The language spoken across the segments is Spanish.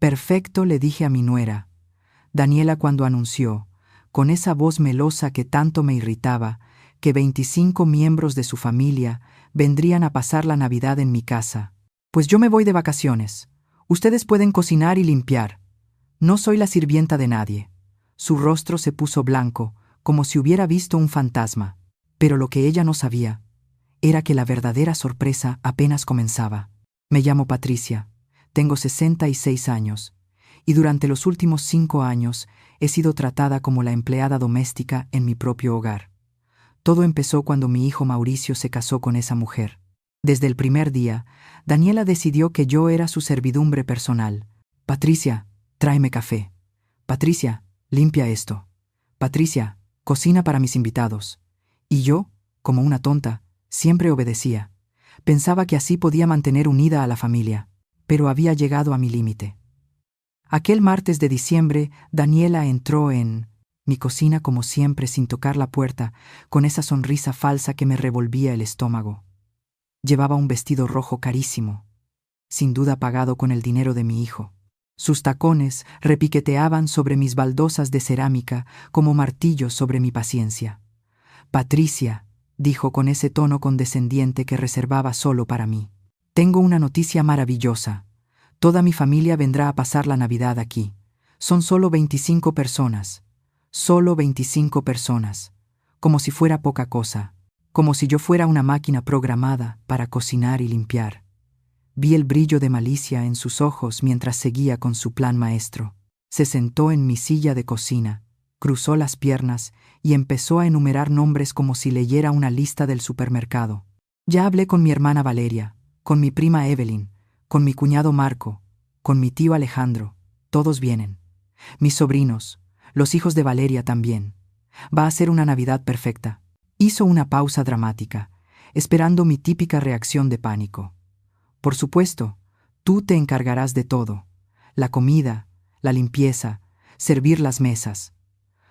Perfecto, le dije a mi nuera, Daniela, cuando anunció, con esa voz melosa que tanto me irritaba, que 25 miembros de su familia vendrían a pasar la Navidad en mi casa. Pues yo me voy de vacaciones. Ustedes pueden cocinar y limpiar. No soy la sirvienta de nadie. Su rostro se puso blanco, como si hubiera visto un fantasma. Pero lo que ella no sabía era que la verdadera sorpresa apenas comenzaba. Me llamo Patricia, tengo 66 años, y durante los últimos 5 años he sido tratada como la empleada doméstica en mi propio hogar. Todo empezó cuando mi hijo Mauricio se casó con esa mujer. Desde el primer día, Daniela decidió que yo era su servidumbre personal. Patricia, tráeme café. Patricia, limpia esto. Patricia, cocina para mis invitados. Y yo, como una tonta, siempre obedecía. Pensaba que así podía mantener unida a la familia, pero había llegado a mi límite. Aquel martes de diciembre, Daniela entró en mi cocina como siempre sin tocar la puerta, con esa sonrisa falsa que me revolvía el estómago. Llevaba un vestido rojo carísimo, sin duda pagado con el dinero de mi hijo. Sus tacones repiqueteaban sobre mis baldosas de cerámica como martillos sobre mi paciencia. Patricia, dijo con ese tono condescendiente que reservaba solo para mí. Tengo una noticia maravillosa. Toda mi familia vendrá a pasar la Navidad aquí. Son solo 25 personas. Solo 25 personas. Como si fuera poca cosa. Como si yo fuera una máquina programada para cocinar y limpiar. Vi el brillo de malicia en sus ojos mientras seguía con su plan maestro. Se sentó en mi silla de cocina, cruzó las piernas y empezó a enumerar nombres como si leyera una lista del supermercado. Ya hablé con mi hermana Valeria, con mi prima Evelyn, con mi cuñado Marco, con mi tío Alejandro. Todos vienen. Mis sobrinos, los hijos de Valeria también. Va a ser una Navidad perfecta. Hizo una pausa dramática, esperando mi típica reacción de pánico. Por supuesto, tú te encargarás de todo. La comida, la limpieza, servir las mesas.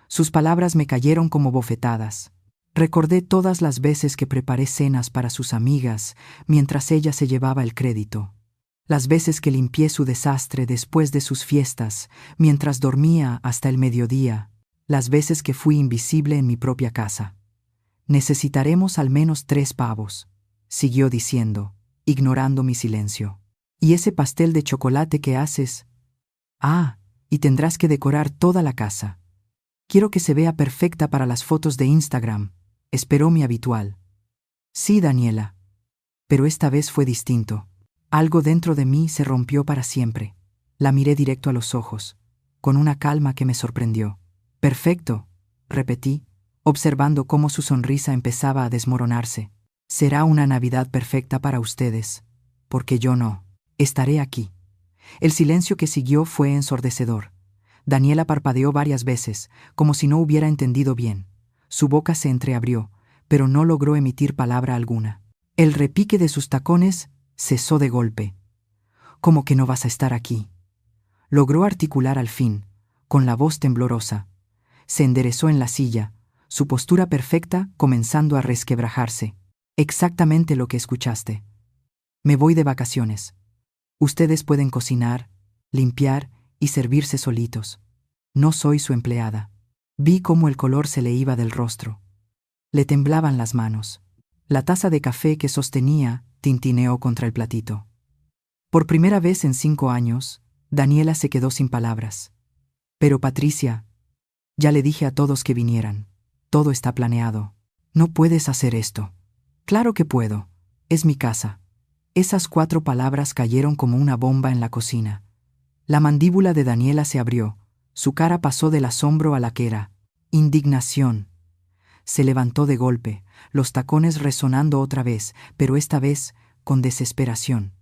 Sus palabras me cayeron como bofetadas. Recordé todas las veces que preparé cenas para sus amigas mientras ella se llevaba el crédito. Las veces que limpié su desastre después de sus fiestas, mientras dormía hasta el mediodía. Las veces que fui invisible en mi propia casa. Necesitaremos al menos 3 pavos, siguió diciendo, ignorando mi silencio. ¿Y ese pastel de chocolate que haces? Ah, y tendrás que decorar toda la casa. Quiero que se vea perfecta para las fotos de Instagram, esperó mi habitual. Sí, Daniela. Pero esta vez fue distinto. Algo dentro de mí se rompió para siempre. La miré directo a los ojos, con una calma que me sorprendió. Perfecto, repetí, observando cómo su sonrisa empezaba a desmoronarse. Será una Navidad perfecta para ustedes, porque yo no. Estaré aquí. El silencio que siguió fue ensordecedor. Daniela parpadeó varias veces, como si no hubiera entendido bien. Su boca se entreabrió, pero no logró emitir palabra alguna. El repique de sus tacones cesó de golpe. ¿Cómo que no vas a estar aquí? Logró articular al fin, con la voz temblorosa. Se enderezó en la silla, su postura perfecta comenzando a resquebrajarse. Exactamente lo que escuchaste. Me voy de vacaciones. Ustedes pueden cocinar, limpiar y servirse solitos. No soy su empleada. Vi cómo el color se le iba del rostro. Le temblaban las manos. La taza de café que sostenía tintineó contra el platito. Por primera vez en 5 años, Daniela se quedó sin palabras. Pero Patricia, ya le dije a todos que vinieran. Todo está planeado. No puedes hacer esto. Claro que puedo. Es mi casa. Esas 4 palabras cayeron como una bomba en la cocina. La mandíbula de Daniela se abrió. Su cara pasó del asombro a la que era indignación. Se levantó de golpe, los tacones resonando otra vez, pero esta vez con desesperación.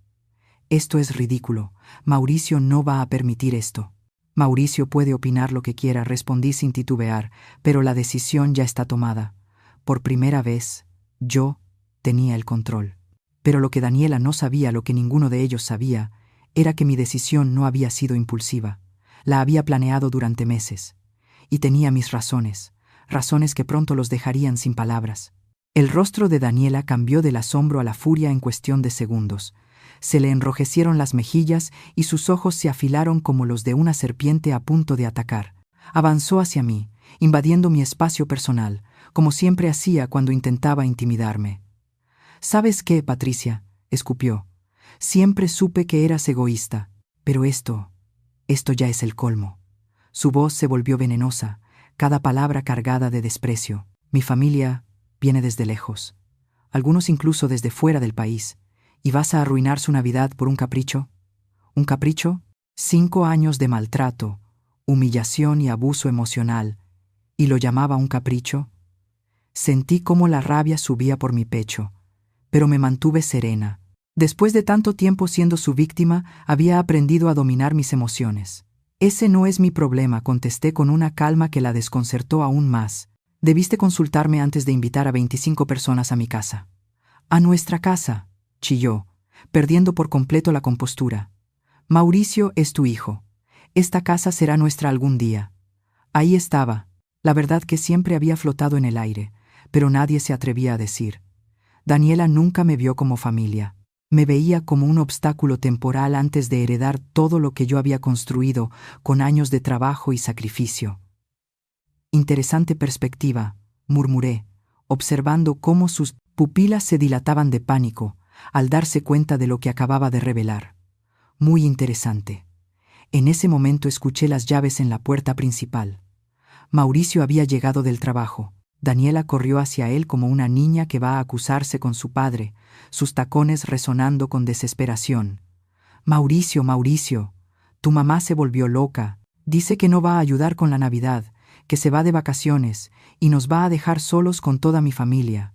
Esto es ridículo. Mauricio no va a permitir esto. Mauricio puede opinar lo que quiera, respondí sin titubear, pero la decisión ya está tomada. Por primera vez, yo tenía el control. Pero lo que Daniela no sabía, lo que ninguno de ellos sabía, era que mi decisión no había sido impulsiva. La había planeado durante meses. Y tenía mis razones, razones que pronto los dejarían sin palabras. El rostro de Daniela cambió del asombro a la furia en cuestión de segundos. Se le enrojecieron las mejillas y sus ojos se afilaron como los de una serpiente a punto de atacar. Avanzó hacia mí, invadiendo mi espacio personal, como siempre hacía cuando intentaba intimidarme. «¿Sabes qué, Patricia?», escupió. «Siempre supe que eras egoísta, pero esto ya es el colmo». Su voz se volvió venenosa, cada palabra cargada de desprecio. «Mi familia viene desde lejos, algunos incluso desde fuera del país, y vas a arruinar su Navidad por un capricho». ¿Un capricho? 5 años de maltrato, humillación y abuso emocional, ¿y lo llamaba un capricho? Sentí cómo la rabia subía por mi pecho, pero me mantuve serena. Después de tanto tiempo siendo su víctima, había aprendido a dominar mis emociones. «Ese no es mi problema», contesté con una calma que la desconcertó aún más. «Debiste consultarme antes de invitar a 25 personas a mi casa». «A nuestra casa», chilló, perdiendo por completo la compostura. «Mauricio es tu hijo. Esta casa será nuestra algún día». Ahí estaba, la verdad que siempre había flotado en el aire, pero nadie se atrevía a decir. Daniela nunca me vio como familia. Me veía como un obstáculo temporal antes de heredar todo lo que yo había construido con años de trabajo y sacrificio. «Interesante perspectiva», murmuré, observando cómo sus pupilas se dilataban de pánico al darse cuenta de lo que acababa de revelar. «Muy interesante». En ese momento escuché las llaves en la puerta principal. Mauricio había llegado del trabajo. Daniela corrió hacia él como una niña que va a acusarse con su padre, sus tacones resonando con desesperación. «Mauricio, Mauricio, tu mamá se volvió loca. Dice que no va a ayudar con la Navidad, que se va de vacaciones y nos va a dejar solos con toda mi familia».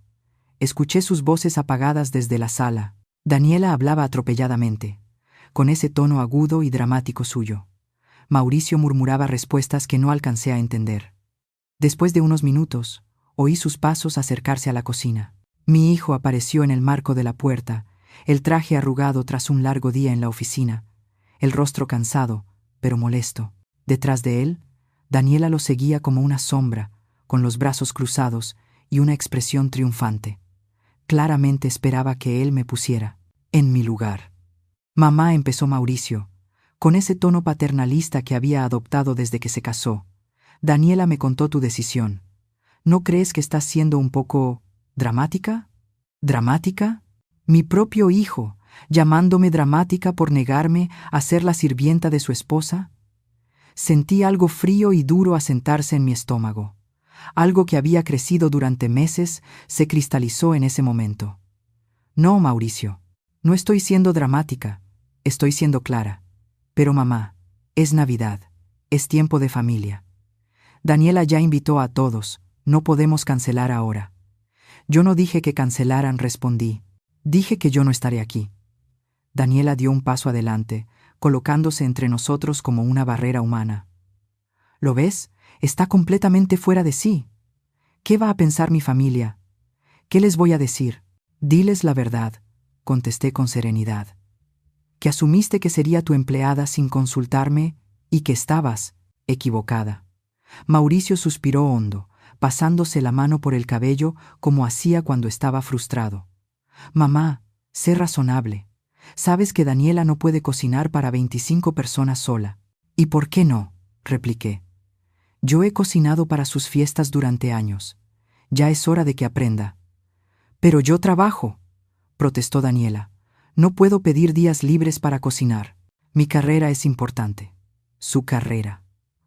Escuché sus voces apagadas desde la sala. Daniela hablaba atropelladamente, con ese tono agudo y dramático suyo. Mauricio murmuraba respuestas que no alcancé a entender. Después de unos minutos, oí sus pasos acercarse a la cocina. Mi hijo apareció en el marco de la puerta, el traje arrugado tras un largo día en la oficina, el rostro cansado, pero molesto. Detrás de él, Daniela lo seguía como una sombra, con los brazos cruzados y una expresión triunfante. Claramente esperaba que él me pusiera en mi lugar. «Mamá», empezó Mauricio, con ese tono paternalista que había adoptado desde que se casó. «Daniela me contó tu decisión. ¿No crees que estás siendo un poco dramática?» ¿Dramática? Mi propio hijo, llamándome dramática por negarme a ser la sirvienta de su esposa. Sentí algo frío y duro asentarse en mi estómago. Algo que había crecido durante meses se cristalizó en ese momento. «No, Mauricio, no estoy siendo dramática, estoy siendo clara. Pero mamá, es Navidad, es tiempo de familia. Daniela ya invitó a todos, no podemos cancelar ahora». «Yo no dije que cancelaran», respondí. «Dije que yo no estaré aquí». Daniela dio un paso adelante, colocándose entre nosotros como una barrera humana. «¿Lo ves? Está completamente fuera de sí. ¿Qué va a pensar mi familia? ¿Qué les voy a decir?» «Diles la verdad», contesté con serenidad. «Que asumiste que sería tu empleada sin consultarme y que estabas equivocada». Mauricio suspiró hondo, pasándose la mano por el cabello como hacía cuando estaba frustrado. «Mamá, sé razonable. Sabes que Daniela no puede cocinar para 25 personas sola». «¿Y por qué no?», repliqué. «Yo he cocinado para sus fiestas durante años. Ya es hora de que aprenda». «Pero yo trabajo», protestó Daniela. «No puedo pedir días libres para cocinar. Mi carrera es importante». Su carrera.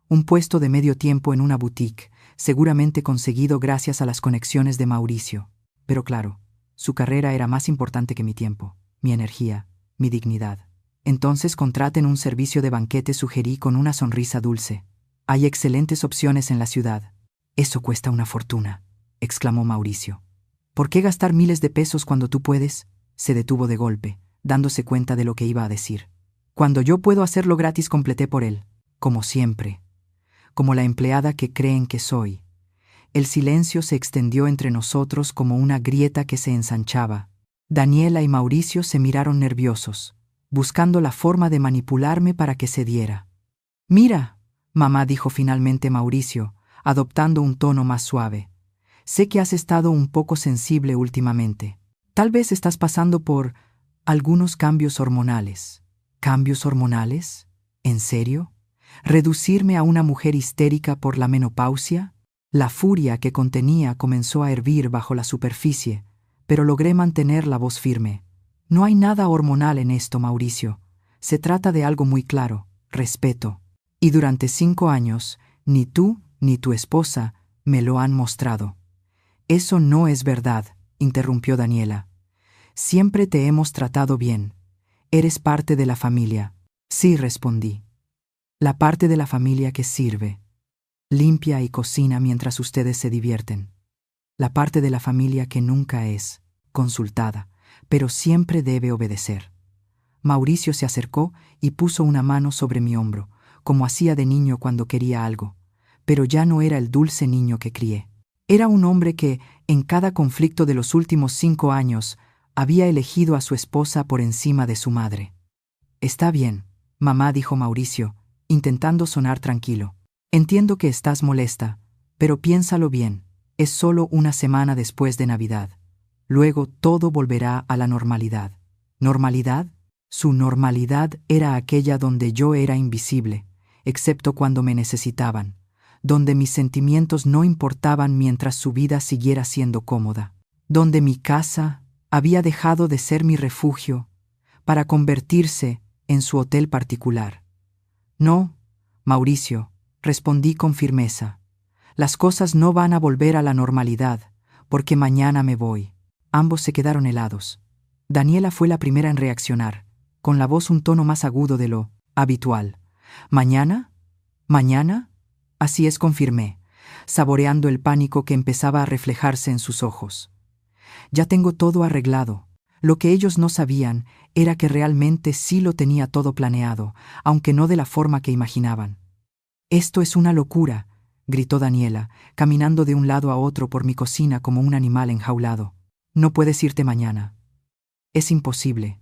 Un puesto de medio tiempo en una boutique, seguramente conseguido gracias a las conexiones de Mauricio. Pero claro, su carrera era más importante que mi tiempo, mi energía, mi dignidad. «Entonces contraten un servicio de banquete», sugerí con una sonrisa dulce. «Hay excelentes opciones en la ciudad». «Eso cuesta una fortuna», exclamó Mauricio. «¿Por qué gastar miles de pesos cuando tú puedes?». Se detuvo de golpe, dándose cuenta de lo que iba a decir. «Cuando yo puedo hacerlo gratis», completé por él. «Como siempre. Como la empleada que creen que soy». El silencio se extendió entre nosotros como una grieta que se ensanchaba. Daniela y Mauricio se miraron nerviosos, buscando la forma de manipularme para que cediera. «Mira», mamá, dijo finalmente Mauricio, adoptando un tono más suave. «Sé que has estado un poco sensible últimamente. Tal vez estás pasando por Algunos cambios hormonales. ¿Cambios hormonales? ¿En serio? ¿Reducirme a una mujer histérica por la menopausia? La furia que contenía comenzó a hervir bajo la superficie, pero logré mantener la voz firme. No hay nada hormonal en esto, Mauricio. Se trata de algo muy claro: respeto. Y durante 5 años, ni tú ni tu esposa me lo han mostrado. Eso no es verdad, interrumpió Daniela. Siempre te hemos tratado bien. Eres parte de la familia. Sí, respondí. La parte de la familia que sirve, limpia y cocina mientras ustedes se divierten. La parte de la familia que nunca es consultada, pero siempre debe obedecer. Mauricio se acercó y puso una mano sobre mi hombro, como hacía de niño cuando quería algo, pero ya no era el dulce niño que crié. Era un hombre que, en cada conflicto de los últimos 5 años, había elegido a su esposa por encima de su madre. Está bien, mamá, dijo Mauricio, intentando sonar tranquilo. Entiendo que estás molesta, pero piénsalo bien. Es solo una semana después de Navidad. Luego todo volverá a la normalidad. ¿Normalidad? Su normalidad era aquella donde yo era invisible, excepto cuando me necesitaban, donde mis sentimientos no importaban mientras su vida siguiera siendo cómoda, donde mi casa había dejado de ser mi refugio para convertirse en su hotel particular. No, Mauricio, respondí con firmeza. Las cosas no van a volver a la normalidad, porque mañana me voy. Ambos se quedaron helados. Daniela fue la primera en reaccionar, con la voz un tono más agudo de lo habitual. ¿Mañana? ¿Mañana? Así es, confirmé, saboreando el pánico que empezaba a reflejarse en sus ojos. Ya tengo todo arreglado. Lo que ellos no sabían era que realmente sí lo tenía todo planeado, aunque no de la forma que imaginaban. «Esto es una locura», gritó Daniela, caminando de un lado a otro por mi cocina como un animal enjaulado. «No puedes irte mañana». «Es imposible.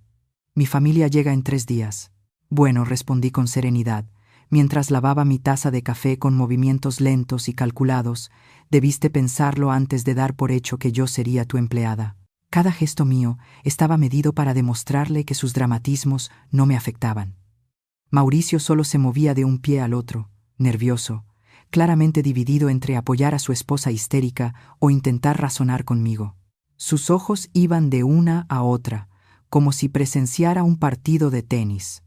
Mi familia llega en 3 días». «Bueno», respondí con serenidad, mientras lavaba mi taza de café con movimientos lentos y calculados. «Debiste pensarlo antes de dar por hecho que yo sería tu empleada». Cada gesto mío estaba medido para demostrarle que sus dramatismos no me afectaban. Mauricio solo se movía de un pie al otro, nervioso, claramente dividido entre apoyar a su esposa histérica o intentar razonar conmigo. Sus ojos iban de una a otra, como si presenciara un partido de tenis.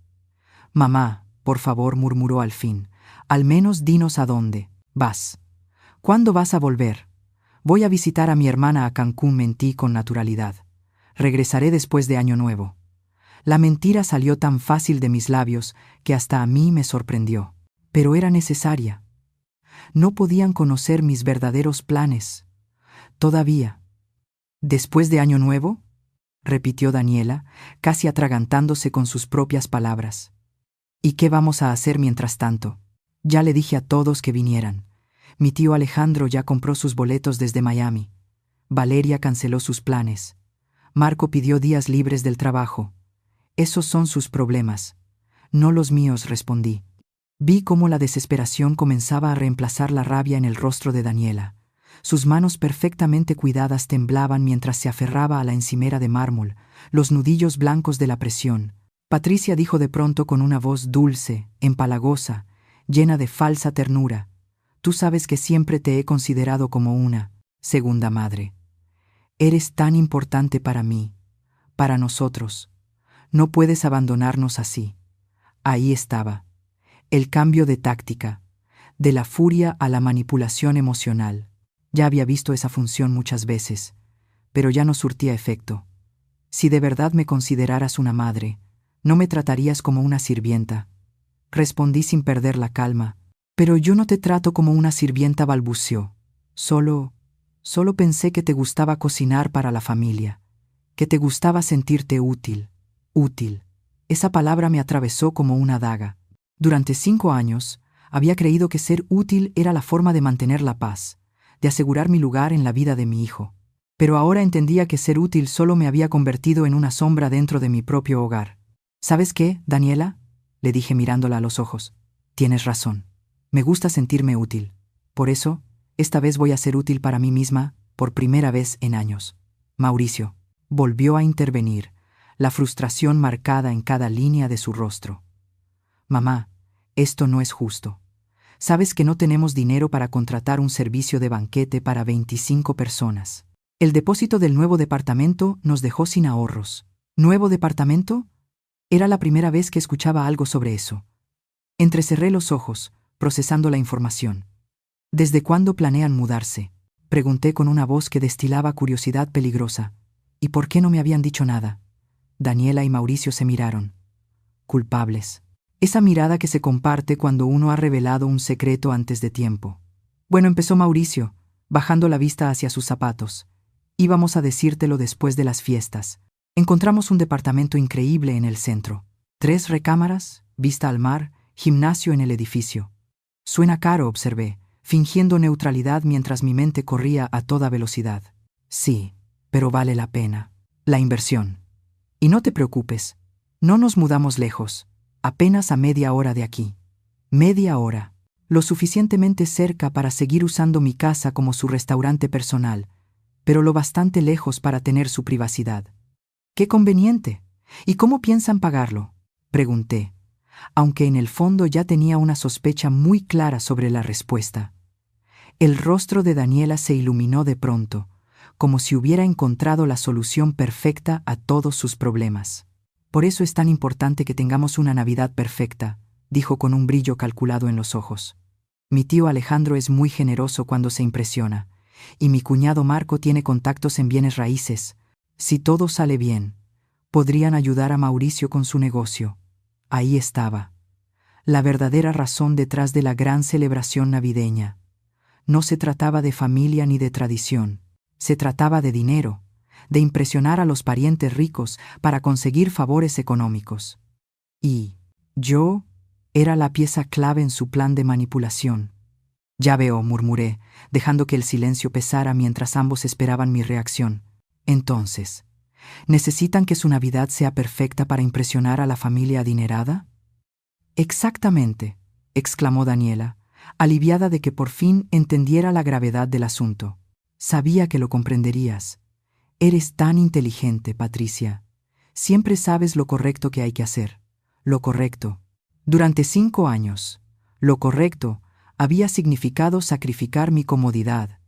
«Mamá, por favor», murmuró al fin, «al menos dinos a dónde vas. ¿Cuándo vas a volver?» «Voy a visitar a mi hermana a Cancún», mentí con naturalidad. «Regresaré después de Año Nuevo». La mentira salió tan fácil de mis labios que hasta a mí me sorprendió. Pero era necesaria. No podían conocer mis verdaderos planes. Todavía. «¿Después de Año Nuevo?», repitió Daniela, casi atragantándose con sus propias palabras. «¿Y qué vamos a hacer mientras tanto?» «Ya le dije a todos que vinieran. Mi tío Alejandro ya compró sus boletos desde Miami. Valeria canceló sus planes. Marco pidió días libres del trabajo. Esos son sus problemas. No los míos», respondí. Vi cómo la desesperación comenzaba a reemplazar la rabia en el rostro de Daniela. Sus manos perfectamente cuidadas temblaban mientras se aferraba a la encimera de mármol, los nudillos blancos de la presión. Patricia dijo de pronto con una voz dulce, empalagosa, llena de falsa ternura: «Tú sabes que siempre te he considerado como una segunda madre. Eres tan importante para mí, para nosotros. No puedes abandonarnos así». Ahí estaba, el cambio de táctica, de la furia a la manipulación emocional. Ya había visto esa función muchas veces, pero ya no surtía efecto. «Si de verdad me consideraras una madre, no me tratarías como una sirvienta», respondí sin perder la calma. «Pero yo no te trato como una sirvienta», balbuceó. Solo pensé que te gustaba cocinar para la familia, que te gustaba sentirte útil». Útil. Esa palabra me atravesó como una daga. Durante 5 años, había creído que ser útil era la forma de mantener la paz, de asegurar mi lugar en la vida de mi hijo. Pero ahora entendía que ser útil solo me había convertido en una sombra dentro de mi propio hogar. «¿Sabes qué, Daniela?», le dije mirándola a los ojos. «Tienes razón. Me gusta sentirme útil. Por eso, esta vez voy a ser útil para mí misma por primera vez en años». Mauricio volvió a intervenir, la frustración marcada en cada línea de su rostro. Mamá, esto no es justo. Sabes que no tenemos dinero para contratar un servicio de banquete para 25 personas. El depósito del nuevo departamento nos dejó sin ahorros. ¿Nuevo departamento? Era la primera vez que escuchaba algo sobre eso. Entrecerré los ojos, procesando la información. ¿Desde cuándo planean mudarse? Pregunté con una voz que destilaba curiosidad peligrosa. ¿Y por qué no me habían dicho nada? Daniela y Mauricio se miraron. Culpables. Esa mirada que se comparte cuando uno ha revelado un secreto antes de tiempo. Bueno, empezó Mauricio, bajando la vista hacia sus zapatos. Íbamos a decírtelo después de las fiestas. Encontramos un departamento increíble en el centro. 3 recámaras, vista al mar, gimnasio en el edificio. Suena caro, observé, fingiendo neutralidad mientras mi mente corría a toda velocidad. Sí, pero vale la pena. La inversión. Y no te preocupes, no nos mudamos lejos, apenas a media hora de aquí. Media hora. Lo suficientemente cerca para seguir usando mi casa como su restaurante personal, pero lo bastante lejos para tener su privacidad. ¡Qué conveniente! ¿Y cómo piensan pagarlo?, pregunté, aunque en el fondo ya tenía una sospecha muy clara sobre la respuesta. El rostro de Daniela se iluminó de pronto, como si hubiera encontrado la solución perfecta a todos sus problemas. Por eso es tan importante que tengamos una Navidad perfecta, dijo con un brillo calculado en los ojos. Mi tío Alejandro es muy generoso cuando se impresiona, y mi cuñado Marco tiene contactos en bienes raíces. Si todo sale bien, podrían ayudar a Mauricio con su negocio. Ahí estaba. La verdadera razón detrás de la gran celebración navideña. No se trataba de familia ni de tradición. Se trataba de dinero, de impresionar a los parientes ricos para conseguir favores económicos. Y yo era la pieza clave en su plan de manipulación. Ya veo, murmuré, dejando que el silencio pesara mientras ambos esperaban mi reacción. Entonces, ¿necesitan que su Navidad sea perfecta para impresionar a la familia adinerada? Exactamente, exclamó Daniela, aliviada de que por fin entendiera la gravedad del asunto. Sabía que lo comprenderías. Eres tan inteligente, Patricia. Siempre sabes lo correcto que hay que hacer. Lo correcto. Durante 5 años, lo correcto había significado sacrificar mi comodidad,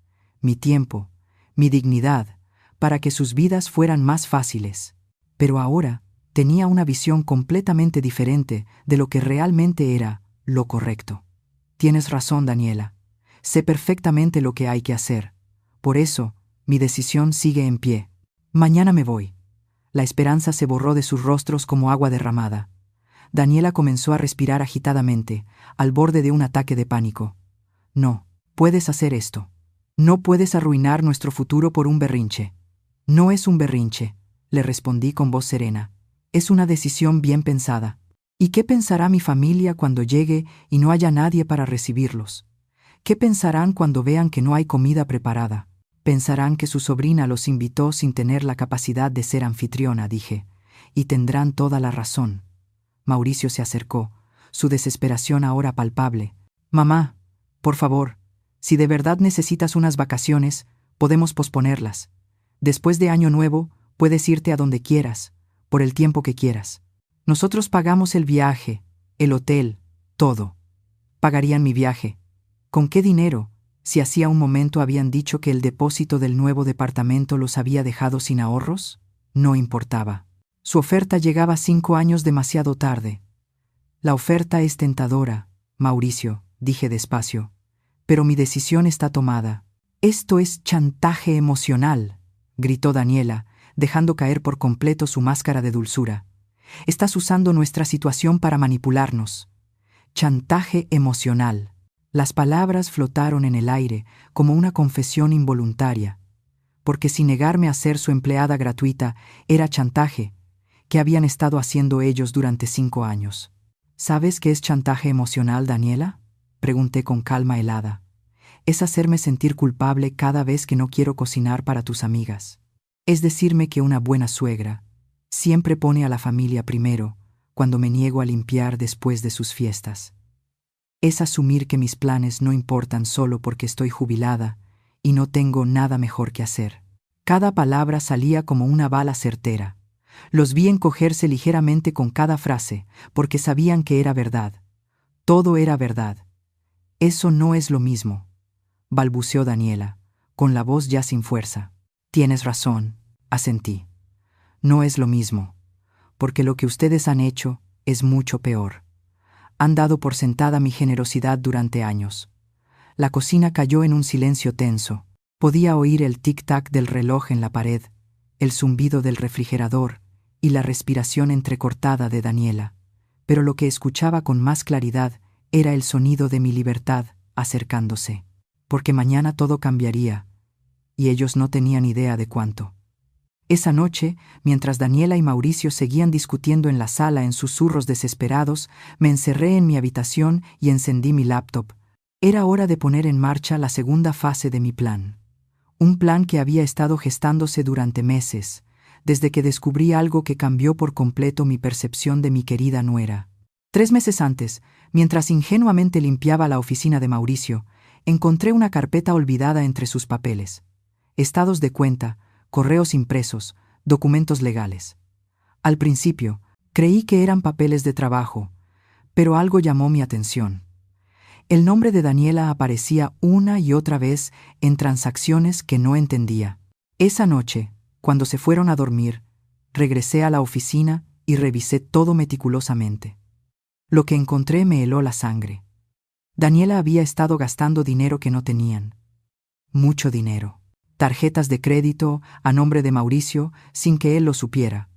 mi tiempo, mi dignidad, para que sus vidas fueran más fáciles. Pero ahora tenía una visión completamente diferente de lo que realmente era lo correcto. Tienes razón, Daniela. Sé perfectamente lo que hay que hacer. Por eso, mi decisión sigue en pie. Mañana me voy. La esperanza se borró de sus rostros como agua derramada. Daniela comenzó a respirar agitadamente, al borde de un ataque de pánico. No, puedes hacer esto. No puedes arruinar nuestro futuro por un berrinche. No es un berrinche, le respondí con voz serena. Es una decisión bien pensada. ¿Y qué pensará mi familia cuando llegue y no haya nadie para recibirlos? ¿Qué pensarán cuando vean que no hay comida preparada? Pensarán que su sobrina los invitó sin tener la capacidad de ser anfitriona, dije, y tendrán toda la razón. Mauricio se acercó, su desesperación ahora palpable. Mamá, por favor, si de verdad necesitas unas vacaciones, podemos posponerlas. Después de Año Nuevo, puedes irte a donde quieras, por el tiempo que quieras. Nosotros pagamos el viaje, el hotel, todo. Pagarían mi viaje. ¿Con qué dinero? Si hacía un momento habían dicho que el depósito del nuevo departamento los había dejado sin ahorros, no importaba. Su oferta llegaba 5 años demasiado tarde. La oferta es tentadora, Mauricio, dije despacio, pero mi decisión está tomada. Esto es chantaje emocional, gritó Daniela, dejando caer por completo su máscara de dulzura. Estás usando nuestra situación para manipularnos. Chantaje emocional. Las palabras flotaron en el aire como una confesión involuntaria, porque si negarme a ser su empleada gratuita era chantaje, ¿qué habían estado haciendo ellos durante 5 años? ¿Sabes qué es chantaje emocional, Daniela?, pregunté con calma helada. Es hacerme sentir culpable cada vez que no quiero cocinar para tus amigas. Es decirme que una buena suegra siempre pone a la familia primero cuando me niego a limpiar después de sus fiestas. Es asumir que mis planes no importan solo porque estoy jubilada y no tengo nada mejor que hacer. Cada palabra salía como una bala certera, Los vi encogerse ligeramente con cada frase, porque sabían que era verdad. Todo era verdad. Eso no es lo mismo, balbuceó Daniela, con la voz ya sin fuerza. Tienes razón, asentí. No es lo mismo, porque lo que ustedes han hecho es mucho peor. Han dado por sentada mi generosidad durante años. La cocina cayó en un silencio tenso. Podía oír el tic-tac del reloj en la pared, el zumbido del refrigerador y la respiración entrecortada de Daniela. Pero lo que escuchaba con más claridad era el sonido de mi libertad acercándose. Porque mañana todo cambiaría, y ellos no tenían idea de cuánto. Esa noche, mientras Daniela y Mauricio seguían discutiendo en la sala en susurros desesperados, me encerré en mi habitación y encendí mi laptop. Era hora de poner en marcha la segunda fase de mi plan. Un plan que había estado gestándose durante meses, desde que descubrí algo que cambió por completo mi percepción de mi querida nuera. 3 meses antes, mientras ingenuamente limpiaba la oficina de Mauricio, encontré una carpeta olvidada entre sus papeles. Estados de cuenta, correos impresos, documentos legales. Al principio, creí que eran papeles de trabajo, pero algo llamó mi atención. El nombre de Daniela aparecía una y otra vez en transacciones que no entendía. Esa noche, cuando se fueron a dormir, regresé a la oficina y revisé todo meticulosamente. Lo que encontré me heló la sangre. Daniela había estado gastando dinero que no tenían. Mucho dinero. Tarjetas de crédito a nombre de Mauricio sin que él lo supiera.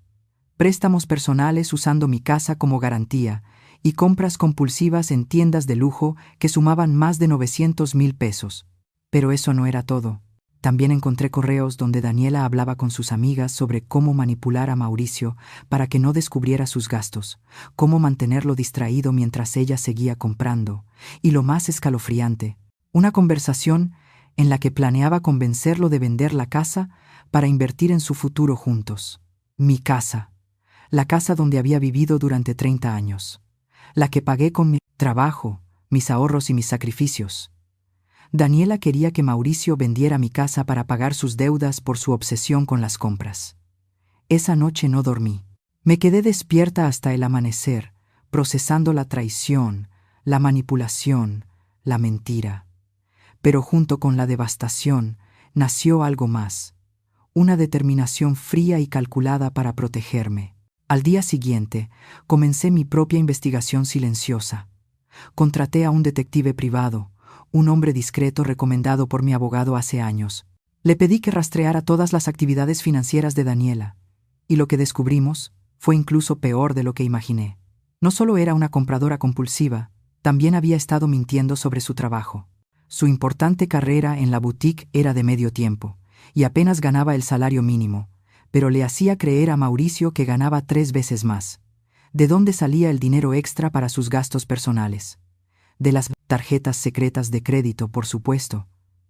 Préstamos personales usando mi casa como garantía y compras compulsivas en tiendas de lujo que sumaban más de 900,000 pesos. Pero eso no era todo. También encontré correos donde Daniela hablaba con sus amigas sobre cómo manipular a Mauricio para que no descubriera sus gastos, cómo mantenerlo distraído mientras ella seguía comprando, y lo más escalofriante, una conversación en la que planeaba convencerlo de vender la casa para invertir en su futuro juntos. Mi casa, la casa donde había vivido durante 30 años, la que pagué con mi trabajo, mis ahorros y mis sacrificios. Daniela quería que Mauricio vendiera mi casa para pagar sus deudas por su obsesión con las compras. Esa noche no dormí. Me quedé despierta hasta el amanecer, procesando la traición, la manipulación, la mentira. Pero junto con la devastación nació algo más, una determinación fría y calculada para protegerme. Al día siguiente, comencé mi propia investigación silenciosa. Contraté a un detective privado, un hombre discreto recomendado por mi abogado hace años. Le pedí que rastreara todas las actividades financieras de Daniela, y lo que descubrimos fue incluso peor de lo que imaginé. No solo era una compradora compulsiva, también había estado mintiendo sobre su trabajo. Su importante carrera en la boutique era de medio tiempo, y apenas ganaba el salario mínimo, pero le hacía creer a Mauricio que ganaba 3 veces más. ¿De dónde salía el dinero extra para sus gastos personales? De las tarjetas secretas de crédito, por supuesto.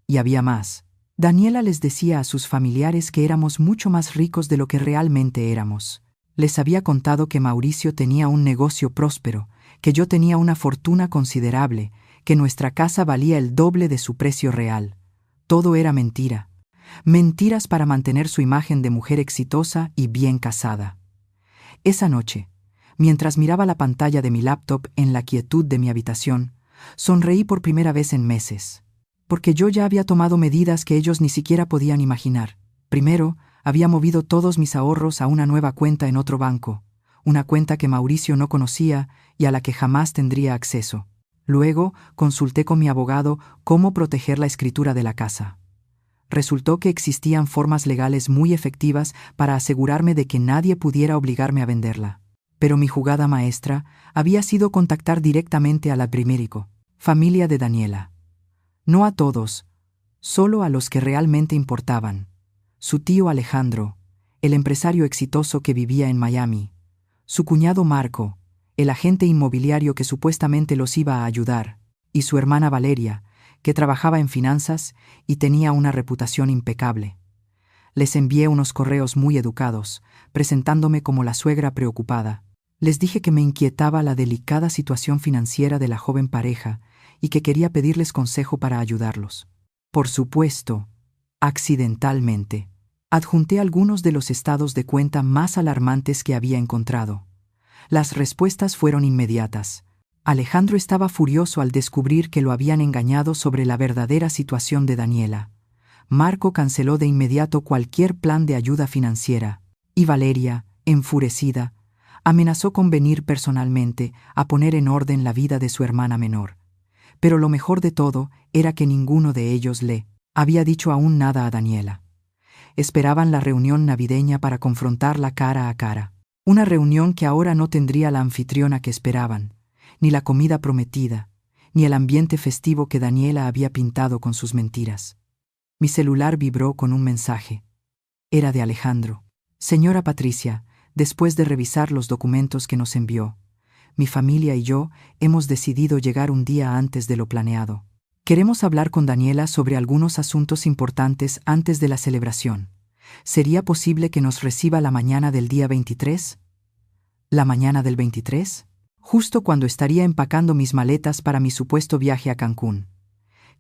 Y había más. Daniela les decía a sus familiares que éramos mucho más ricos de lo que realmente éramos. Les había contado que Mauricio tenía un negocio próspero, que yo tenía una fortuna considerable, que nuestra casa valía el doble de su precio real. Todo era mentira. Mentiras para mantener su imagen de mujer exitosa y bien casada. Esa noche, mientras miraba la pantalla de mi laptop en la quietud de mi habitación, sonreí por primera vez en meses, porque yo ya había tomado medidas que ellos ni siquiera podían imaginar. Primero, había movido todos mis ahorros a una nueva cuenta en otro banco, una cuenta que Mauricio no conocía y a la que jamás tendría acceso. Luego, consulté con mi abogado cómo proteger la escritura de la casa. Resultó que existían formas legales muy efectivas para asegurarme de que nadie pudiera obligarme a venderla. Pero mi jugada maestra había sido contactar directamente a la Primerico, familia de Daniela. No a todos, solo a los que realmente importaban. Su tío Alejandro, el empresario exitoso que vivía en Miami. Su cuñado Marco, el agente inmobiliario que supuestamente los iba a ayudar. Y su hermana Valeria, que trabajaba en finanzas y tenía una reputación impecable. Les envié unos correos muy educados, presentándome como la suegra preocupada. Les dije que me inquietaba la delicada situación financiera de la joven pareja y que quería pedirles consejo para ayudarlos. Por supuesto, accidentalmente, Adjunté algunos de los estados de cuenta más alarmantes que había encontrado. Las respuestas fueron inmediatas. Alejandro estaba furioso al descubrir que lo habían engañado sobre la verdadera situación de Daniela. Marco canceló de inmediato cualquier plan de ayuda financiera, y Valeria, enfurecida, amenazó con venir personalmente a poner en orden la vida de su hermana menor. Pero lo mejor de todo era que ninguno de ellos le había dicho aún nada a Daniela. Esperaban la reunión navideña para confrontarla cara a cara. Una reunión que ahora no tendría la anfitriona que esperaban, ni la comida prometida, ni el ambiente festivo que Daniela había pintado con sus mentiras. Mi celular vibró con un mensaje. Era de Alejandro. Señora Patricia, después de revisar los documentos que nos envió, mi familia y yo hemos decidido llegar un día antes de lo planeado. Queremos hablar con Daniela sobre algunos asuntos importantes antes de la celebración. ¿Sería posible que nos reciba la mañana del día 23? ¿La mañana del 23? Justo cuando estaría empacando mis maletas para mi supuesto viaje a Cancún.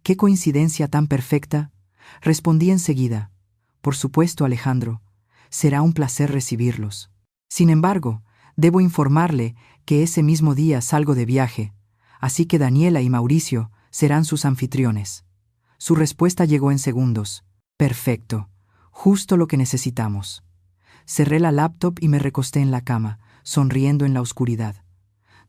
¡Qué coincidencia tan perfecta! Respondí enseguida. Por supuesto, Alejandro. Será un placer recibirlos. Sin embargo, debo informarle que ese mismo día salgo de viaje, así que Daniela y Mauricio serán sus anfitriones. Su respuesta llegó en segundos. Perfecto. Justo lo que necesitamos. Cerré la laptop y me recosté en la cama, sonriendo en la oscuridad.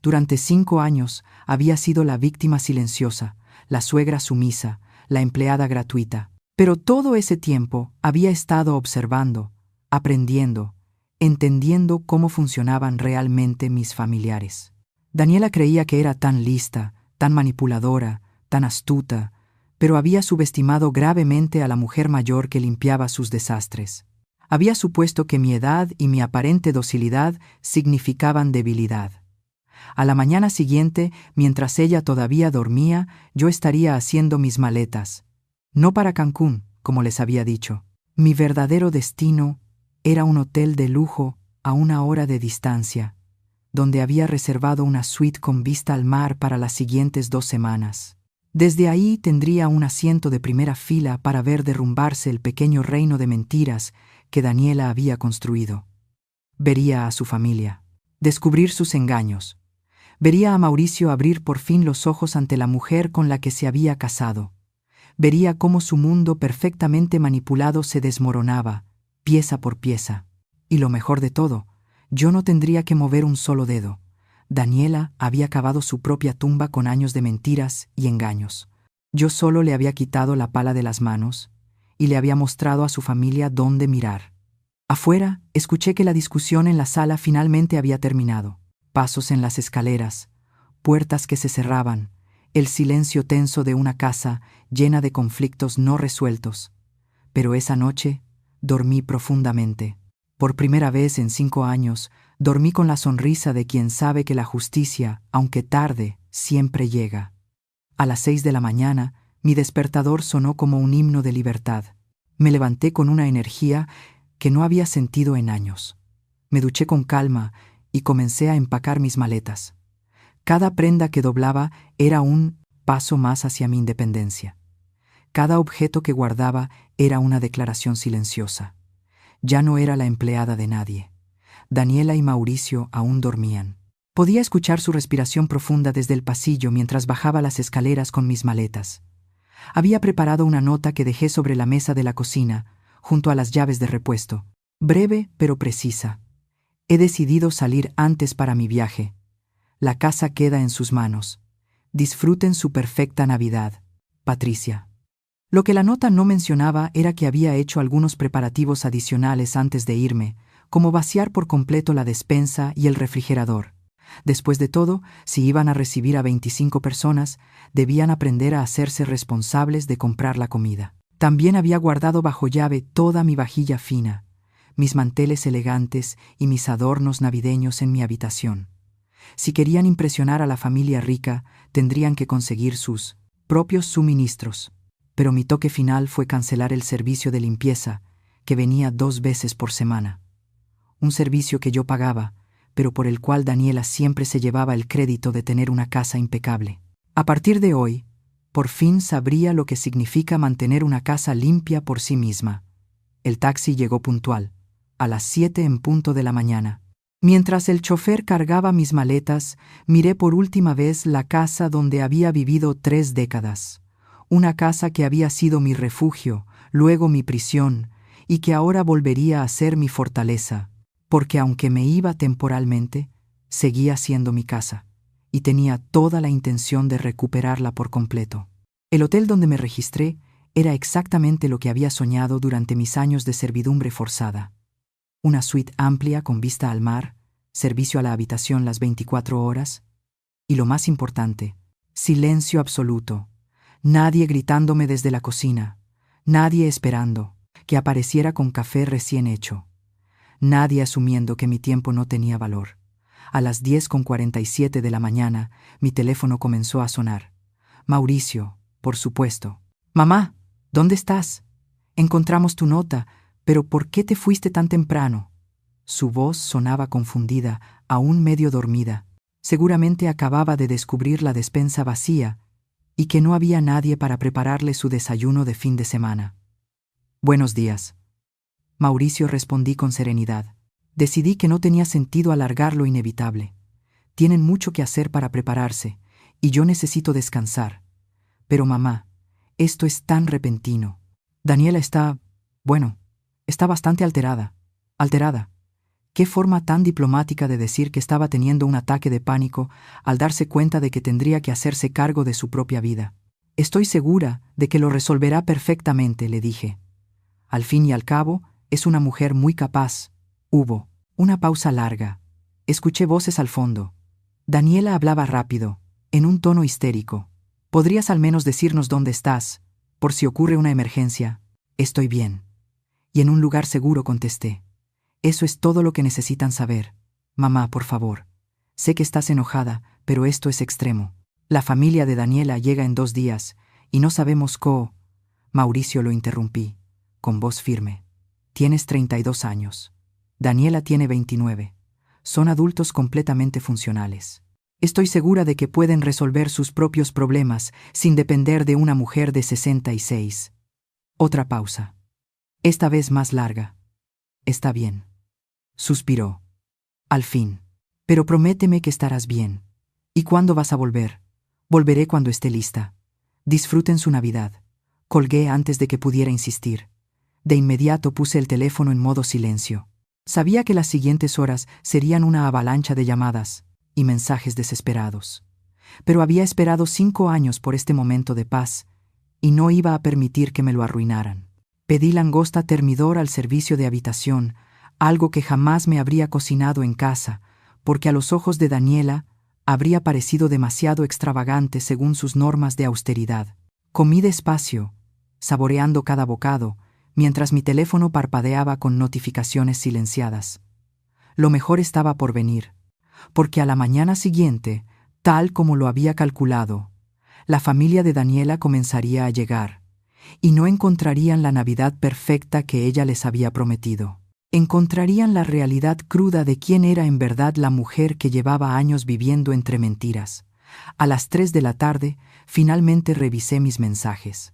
Durante 5 años había sido la víctima silenciosa, la suegra sumisa, la empleada gratuita. Pero todo ese tiempo había estado observando, aprendiendo, entendiendo cómo funcionaban realmente mis familiares. Daniela creía que era tan lista, tan manipuladora, tan astuta, pero había subestimado gravemente a la mujer mayor que limpiaba sus desastres. Había supuesto que mi edad y mi aparente docilidad significaban debilidad. A la mañana siguiente, mientras ella todavía dormía, yo estaría haciendo mis maletas. No para Cancún, como les había dicho. Mi verdadero destino era un hotel de lujo a 1 hora de distancia, donde había reservado una suite con vista al mar para las siguientes 2 semanas. Desde ahí tendría un asiento de primera fila para ver derrumbarse el pequeño reino de mentiras que Daniela había construido. Vería a su familia, descubrir sus engaños. Vería a Mauricio abrir por fin los ojos ante la mujer con la que se había casado. Vería cómo su mundo perfectamente manipulado se desmoronaba, pieza por pieza. Y lo mejor de todo, yo no tendría que mover un solo dedo. Daniela había cavado su propia tumba con años de mentiras y engaños. Yo solo le había quitado la pala de las manos y le había mostrado a su familia dónde mirar. Afuera, escuché que la discusión en la sala finalmente había terminado. Pasos en las escaleras, puertas que se cerraban, el silencio tenso de una casa llena de conflictos no resueltos. Pero esa noche dormí profundamente. Por primera vez en 5 años, dormí con la sonrisa de quien sabe que la justicia, aunque tarde, siempre llega. A las 6 de la mañana, mi despertador sonó como un himno de libertad. Me levanté con una energía que no había sentido en años. Me duché con calma y comencé a empacar mis maletas. Cada prenda que doblaba era un paso más hacia mi independencia. Cada objeto que guardaba era una declaración silenciosa. Ya no era la empleada de nadie. Daniela y Mauricio aún dormían. Podía escuchar su respiración profunda desde el pasillo mientras bajaba las escaleras con mis maletas. Había preparado una nota que dejé sobre la mesa de la cocina, junto a las llaves de repuesto. Breve pero precisa. He decidido salir antes para mi viaje. La casa queda en sus manos. Disfruten su perfecta Navidad. Patricia. Lo que la nota no mencionaba era que había hecho algunos preparativos adicionales antes de irme, como vaciar por completo la despensa y el refrigerador. Después de todo, si iban a recibir a 25 personas, debían aprender a hacerse responsables de comprar la comida. También había guardado bajo llave toda mi vajilla fina, mis manteles elegantes y mis adornos navideños en mi habitación. Si querían impresionar a la familia rica, tendrían que conseguir sus propios suministros. Pero mi toque final fue cancelar el servicio de limpieza, que venía 2 veces por semana. Un servicio que yo pagaba, pero por el cual Daniela siempre se llevaba el crédito de tener una casa impecable. A partir de hoy, por fin sabría lo que significa mantener una casa limpia por sí misma. El taxi llegó puntual, a las 7 en punto de la mañana. Mientras el chofer cargaba mis maletas, miré por última vez la casa donde había vivido 3 décadas. Una casa que había sido mi refugio, luego mi prisión, y que ahora volvería a ser mi fortaleza, porque aunque me iba temporalmente, seguía siendo mi casa, y tenía toda la intención de recuperarla por completo. El hotel donde me registré era exactamente lo que había soñado durante mis años de servidumbre forzada. Una suite amplia con vista al mar, servicio a la habitación las 24 horas, y lo más importante, silencio absoluto. Nadie gritándome desde la cocina, nadie esperando que apareciera con café recién hecho, nadie asumiendo que mi tiempo no tenía valor. A las 10:47 de la mañana, mi teléfono comenzó a sonar. Mauricio, por supuesto. Mamá, ¿dónde estás? Encontramos tu nota, pero ¿por qué te fuiste tan temprano? Su voz sonaba confundida, aún medio dormida. Seguramente acababa de descubrir la despensa vacía y que no había nadie para prepararle su desayuno de fin de semana. Buenos días. Mauricio, respondí con serenidad. Decidí que no tenía sentido alargar lo inevitable. Tienen mucho que hacer para prepararse, y yo necesito descansar. Pero mamá, esto es tan repentino. Daniela está bastante alterada. Alterada. Qué forma tan diplomática de decir que estaba teniendo un ataque de pánico al darse cuenta de que tendría que hacerse cargo de su propia vida. Estoy segura de que lo resolverá perfectamente, le dije. Al fin y al cabo, es una mujer muy capaz. Hubo una pausa larga. Escuché voces al fondo. Daniela hablaba rápido, en un tono histérico. ¿Podrías al menos decirnos dónde estás, por si ocurre una emergencia? Estoy bien. Y en un lugar seguro, contesté. Eso es todo lo que necesitan saber. Mamá, por favor. Sé que estás enojada, pero esto es extremo. La familia de Daniela llega en 2 días, y no sabemos cómo. Mauricio, lo interrumpí, con voz firme. Tienes 32 años. Daniela tiene 29. Son adultos completamente funcionales. Estoy segura de que pueden resolver sus propios problemas sin depender de una mujer de 66. Otra pausa. Esta vez más larga. Está bien. Suspiró. Al fin. Pero prométeme que estarás bien. ¿Y cuándo vas a volver? Volveré cuando esté lista. Disfruten su Navidad. Colgué antes de que pudiera insistir. De inmediato puse el teléfono en modo silencio. Sabía que las siguientes horas serían una avalancha de llamadas y mensajes desesperados. Pero había esperado 5 años por este momento de paz y no iba a permitir que me lo arruinaran. Pedí langosta termidor al servicio de habitación, algo que jamás me habría cocinado en casa, porque a los ojos de Daniela habría parecido demasiado extravagante según sus normas de austeridad. Comí despacio, saboreando cada bocado, mientras mi teléfono parpadeaba con notificaciones silenciadas. Lo mejor estaba por venir, porque a la mañana siguiente, tal como lo había calculado, la familia de Daniela comenzaría a llegar, y no encontrarían la Navidad perfecta que ella les había prometido. Encontrarían la realidad cruda de quién era en verdad la mujer que llevaba años viviendo entre mentiras. A las 3 de la tarde, finalmente revisé mis mensajes.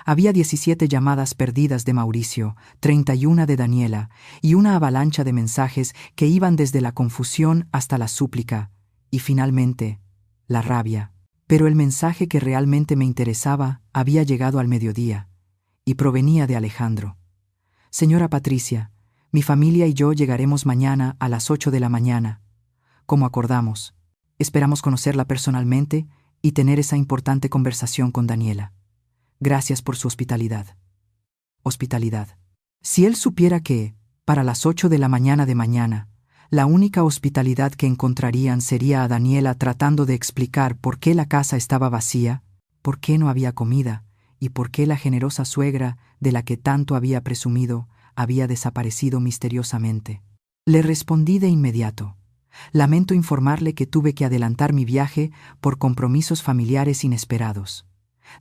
Había 17 llamadas perdidas de Mauricio, 31 de Daniela, y una avalancha de mensajes que iban desde la confusión hasta la súplica, y finalmente, la rabia. Pero el mensaje que realmente me interesaba había llegado al mediodía, y provenía de Alejandro. Señora Patricia, mi familia y yo llegaremos mañana a las 8 de la mañana. Como acordamos, esperamos conocerla personalmente y tener esa importante conversación con Daniela. Gracias por su hospitalidad. Hospitalidad. Si él supiera que, para las 8 de la mañana de mañana, la única hospitalidad que encontrarían sería a Daniela tratando de explicar por qué la casa estaba vacía, por qué no había comida y por qué la generosa suegra de la que tanto había presumido había desaparecido misteriosamente. Le respondí de inmediato. Lamento informarle que tuve que adelantar mi viaje por compromisos familiares inesperados.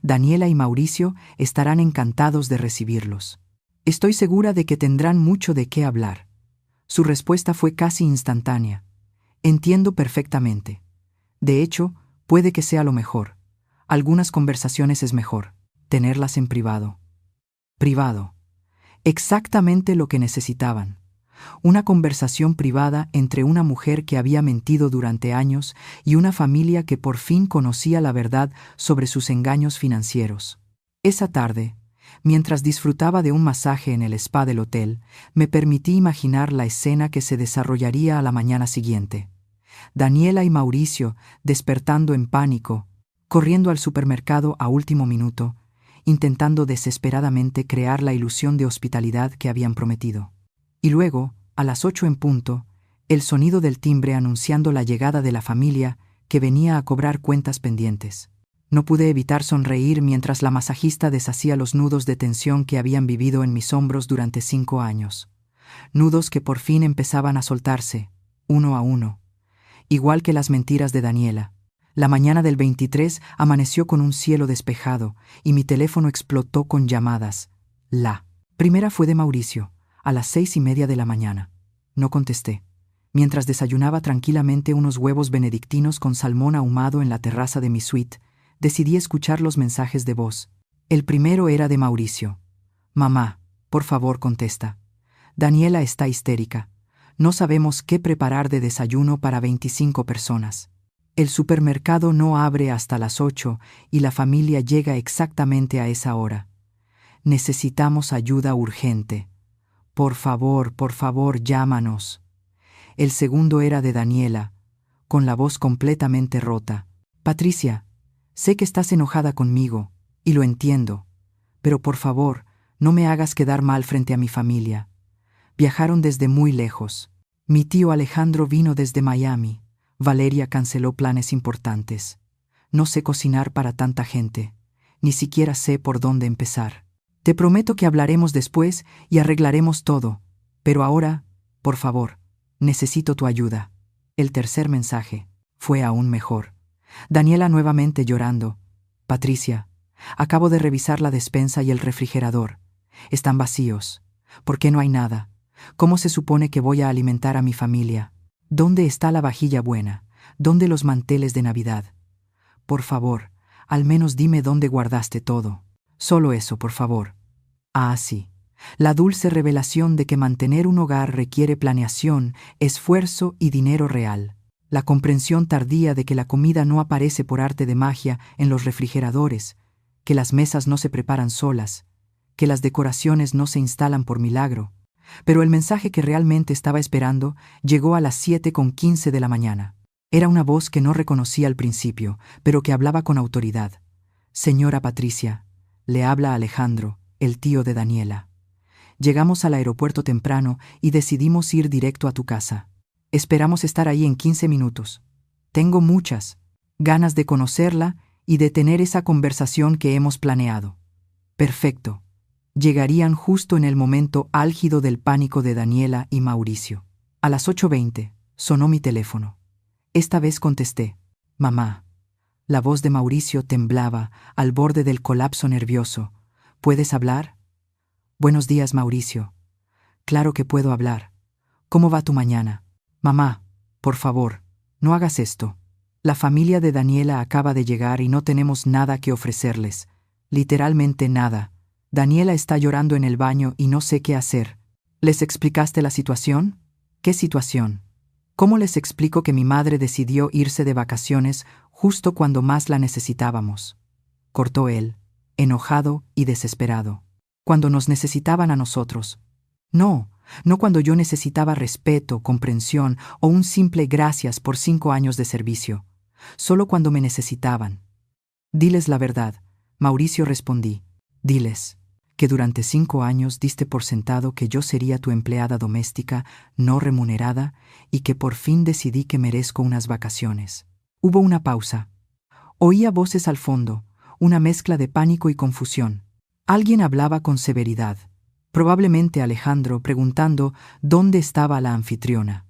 Daniela y Mauricio estarán encantados de recibirlos. Estoy segura de que tendrán mucho de qué hablar. Su respuesta fue casi instantánea. Entiendo perfectamente. De hecho, puede que sea lo mejor. Algunas conversaciones es mejor tenerlas en privado. Privado. Exactamente lo que necesitaban. Una conversación privada entre una mujer que había mentido durante años y una familia que por fin conocía la verdad sobre sus engaños financieros. Esa tarde, mientras disfrutaba de un masaje en el spa del hotel, me permití imaginar la escena que se desarrollaría a la mañana siguiente. Daniela y Mauricio, despertando en pánico, corriendo al supermercado a último minuto, intentando desesperadamente crear la ilusión de hospitalidad que habían prometido. Y luego, a las 8 en punto, el sonido del timbre anunciando la llegada de la familia que venía a cobrar cuentas pendientes. No pude evitar sonreír mientras la masajista deshacía los nudos de tensión que habían vivido en mis hombros durante 5 años. Nudos que por fin empezaban a soltarse, uno a uno. Igual que las mentiras de Daniela. La mañana del 23 amaneció con un cielo despejado y mi teléfono explotó con llamadas. La primera fue de Mauricio, a las 6:30 de la mañana. No contesté. Mientras desayunaba tranquilamente unos huevos benedictinos con salmón ahumado en la terraza de mi suite, decidí escuchar los mensajes de voz. El primero era de Mauricio. Mamá, por favor contesta. Daniela está histérica. No sabemos qué preparar de desayuno para 25 personas. El supermercado no abre hasta las 8 y la familia llega exactamente a esa hora. Necesitamos ayuda urgente. Por favor, llámanos. El segundo era de Daniela, con la voz completamente rota. Patricia, sé que estás enojada conmigo, y lo entiendo, pero por favor, no me hagas quedar mal frente a mi familia. Viajaron desde muy lejos. Mi tío Alejandro vino desde Miami. Valeria canceló planes importantes. No sé cocinar para tanta gente. Ni siquiera sé por dónde empezar. Te prometo que hablaremos después y arreglaremos todo. Pero ahora, por favor, necesito tu ayuda. El tercer mensaje fue aún mejor. Daniela nuevamente llorando. Patricia, acabo de revisar la despensa y el refrigerador. Están vacíos. ¿Por qué no hay nada? ¿Cómo se supone que voy a alimentar a mi familia? ¿Dónde está la vajilla buena? ¿Dónde los manteles de Navidad? Por favor, al menos dime dónde guardaste todo. Solo eso, por favor. Ah, sí. La dulce revelación de que mantener un hogar requiere planeación, esfuerzo y dinero real. La comprensión tardía de que la comida no aparece por arte de magia en los refrigeradores, que las mesas no se preparan solas, que las decoraciones no se instalan por milagro. Pero el mensaje que realmente estaba esperando llegó a las 7:15 de la mañana. Era una voz que no reconocí al principio, pero que hablaba con autoridad. Señora Patricia, le habla Alejandro, el tío de Daniela. Llegamos al aeropuerto temprano y decidimos ir directo a tu casa. Esperamos estar ahí en 15 minutos. Tengo muchas ganas de conocerla y de tener esa conversación que hemos planeado. Perfecto. Llegarían justo en el momento álgido del pánico de Daniela y Mauricio. A las 8:20 sonó mi teléfono. Esta vez contesté. Mamá. La voz de Mauricio temblaba, al borde del colapso nervioso. ¿Puedes hablar? Buenos días, Mauricio. Claro que puedo hablar. ¿Cómo va tu mañana? Mamá, por favor, no hagas esto. La familia de Daniela acaba de llegar y no tenemos nada que ofrecerles. Literalmente nada. Daniela está llorando en el baño y no sé qué hacer. ¿Les explicaste la situación? ¿Qué situación? ¿Cómo les explico que mi madre decidió irse de vacaciones justo cuando más la necesitábamos? Cortó él, enojado y desesperado. Cuando nos necesitaban a nosotros. No cuando yo necesitaba respeto, comprensión o un simple gracias por 5 años de servicio. Solo cuando me necesitaban. Diles la verdad, Mauricio, respondí. Diles que durante 5 años diste por sentado que yo sería tu empleada doméstica no remunerada y que por fin decidí que merezco unas vacaciones. Hubo una pausa. Oía voces al fondo, una mezcla de pánico y confusión. Alguien hablaba con severidad, probablemente Alejandro, preguntando dónde estaba la anfitriona.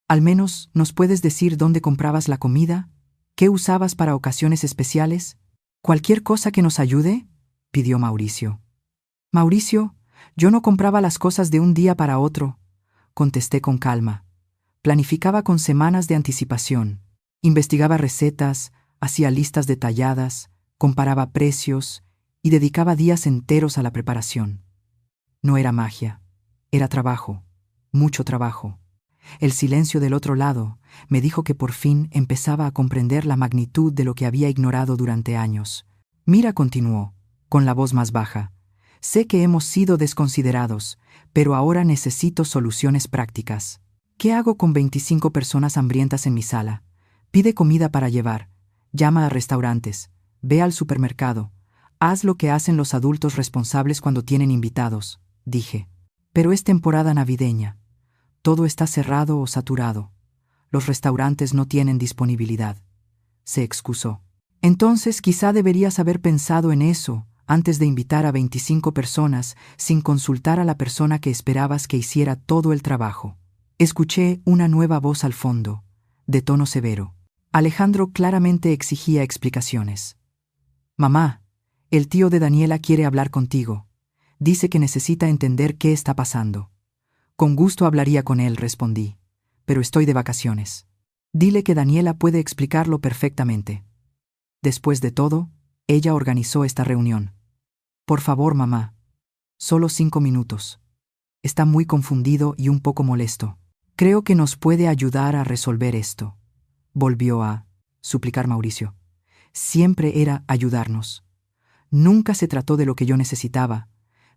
¿Al menos nos puedes decir dónde comprabas la comida? ¿Qué usabas para ocasiones especiales? ¿Cualquier cosa que nos ayude?, pidió Mauricio. Mauricio, yo no compraba las cosas de un día para otro, contesté con calma. Planificaba con semanas de anticipación. Investigaba recetas, hacía listas detalladas, comparaba precios y dedicaba días enteros a la preparación. No era magia, era trabajo, mucho trabajo. El silencio del otro lado me dijo que por fin empezaba a comprender la magnitud de lo que había ignorado durante años. Mira, continuó, con la voz más baja. Sé que hemos sido desconsiderados, pero ahora necesito soluciones prácticas. ¿Qué hago con 25 personas hambrientas en mi sala? Pide comida para llevar, llama a restaurantes, ve al supermercado, haz lo que hacen los adultos responsables cuando tienen invitados, dije. Pero es temporada navideña. Todo está cerrado o saturado. Los restaurantes no tienen disponibilidad. Se excusó. Entonces quizá deberías haber pensado en eso antes de invitar a 25 personas sin consultar a la persona que esperabas que hiciera todo el trabajo. Escuché una nueva voz al fondo, de tono severo. Alejandro claramente exigía explicaciones. Mamá, el tío de Daniela quiere hablar contigo. Dice que necesita entender qué está pasando. Con gusto hablaría con él, respondí, pero estoy de vacaciones. Dile que Daniela puede explicarlo perfectamente. Después de todo, ella organizó esta reunión. Por favor, mamá. Solo 5 minutos. Está muy confundido y un poco molesto. Creo que nos puede ayudar a resolver esto. Volvió a suplicar Mauricio. Siempre era ayudarnos. Nunca se trató de lo que yo necesitaba,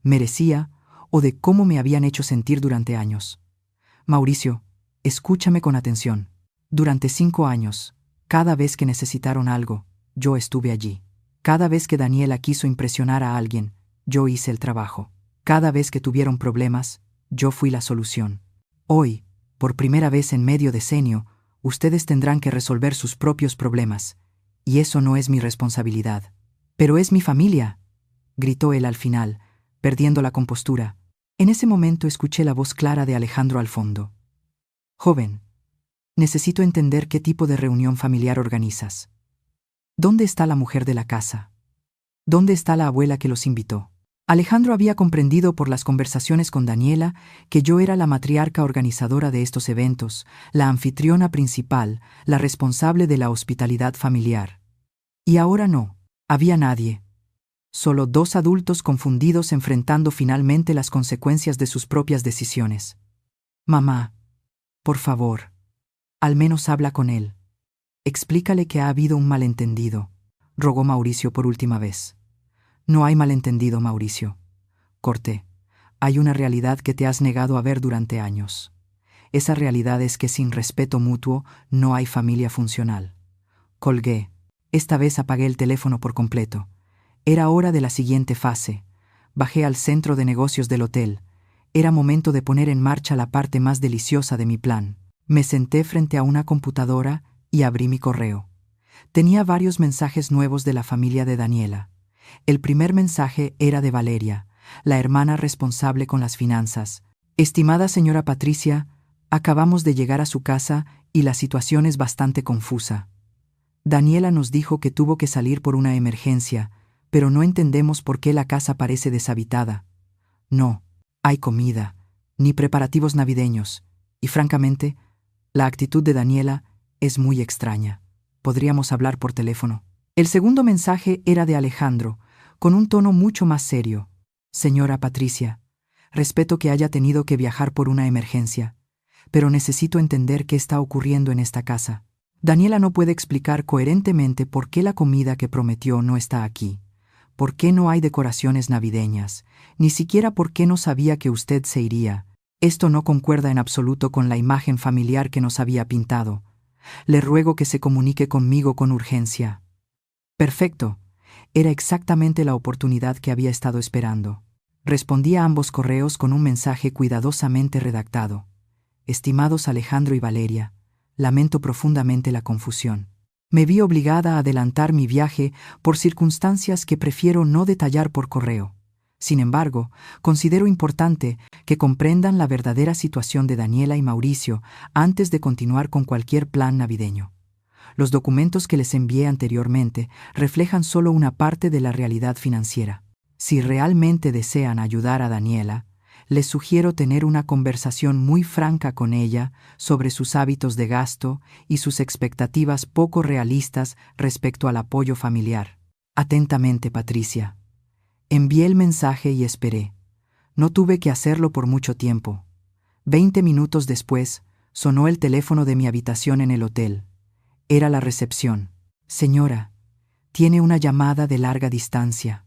merecía o de cómo me habían hecho sentir durante años. Mauricio, escúchame con atención. Durante 5 años, cada vez que necesitaron algo, yo estuve allí. Cada vez que Daniela quiso impresionar a alguien, yo hice el trabajo. Cada vez que tuvieron problemas, yo fui la solución. Hoy, por primera vez en medio decenio, ustedes tendrán que resolver sus propios problemas, y eso no es mi responsabilidad. Pero es mi familia, gritó él al final, perdiendo la compostura. En ese momento escuché la voz clara de Alejandro al fondo. Joven, necesito entender qué tipo de reunión familiar organizas. ¿Dónde está la mujer de la casa? ¿Dónde está la abuela que los invitó? Alejandro había comprendido por las conversaciones con Daniela que yo era la matriarca organizadora de estos eventos, la anfitriona principal, la responsable de la hospitalidad familiar. Y ahora no, había nadie. Solo 2 adultos confundidos enfrentando finalmente las consecuencias de sus propias decisiones. Mamá, por favor, al menos habla con él. Explícale que ha habido un malentendido, rogó Mauricio por última vez. No hay malentendido, Mauricio. Corté. Hay una realidad que te has negado a ver durante años. Esa realidad es que sin respeto mutuo no hay familia funcional. Colgué. Esta vez apagué el teléfono por completo. Era hora de la siguiente fase. Bajé al centro de negocios del hotel. Era momento de poner en marcha la parte más deliciosa de mi plan. Me senté frente a una computadora y abrí mi correo. Tenía varios mensajes nuevos de la familia de Daniela. El primer mensaje era de Valeria, la hermana responsable con las finanzas. Estimada señora Patricia, acabamos de llegar a su casa y la situación es bastante confusa. Daniela nos dijo que tuvo que salir por una emergencia, pero no entendemos por qué la casa parece deshabitada. No, hay comida, ni preparativos navideños, y francamente, la actitud de Daniela es muy extraña. Podríamos hablar por teléfono. El segundo mensaje era de Alejandro, con un tono mucho más serio. Señora Patricia, respeto que haya tenido que viajar por una emergencia, pero necesito entender qué está ocurriendo en esta casa. Daniela no puede explicar coherentemente por qué la comida que prometió no está aquí. ¿Por qué no hay decoraciones navideñas? Ni siquiera por qué no sabía que usted se iría. Esto no concuerda en absoluto con la imagen familiar que nos había pintado. Le ruego que se comunique conmigo con urgencia. Perfecto. Era exactamente la oportunidad que había estado esperando. Respondí a ambos correos con un mensaje cuidadosamente redactado. Estimados Alejandro y Valeria, lamento profundamente la confusión. Me vi obligada a adelantar mi viaje por circunstancias que prefiero no detallar por correo. Sin embargo, considero importante que comprendan la verdadera situación de Daniela y Mauricio antes de continuar con cualquier plan navideño. Los documentos que les envié anteriormente reflejan solo una parte de la realidad financiera. Si realmente desean ayudar a Daniela, les sugiero tener una conversación muy franca con ella sobre sus hábitos de gasto y sus expectativas poco realistas respecto al apoyo familiar. Atentamente, Patricia. Envié el mensaje y esperé. No tuve que hacerlo por mucho tiempo. 20 minutos después, sonó el teléfono de mi habitación en el hotel. Era la recepción. Señora, tiene una llamada de larga distancia.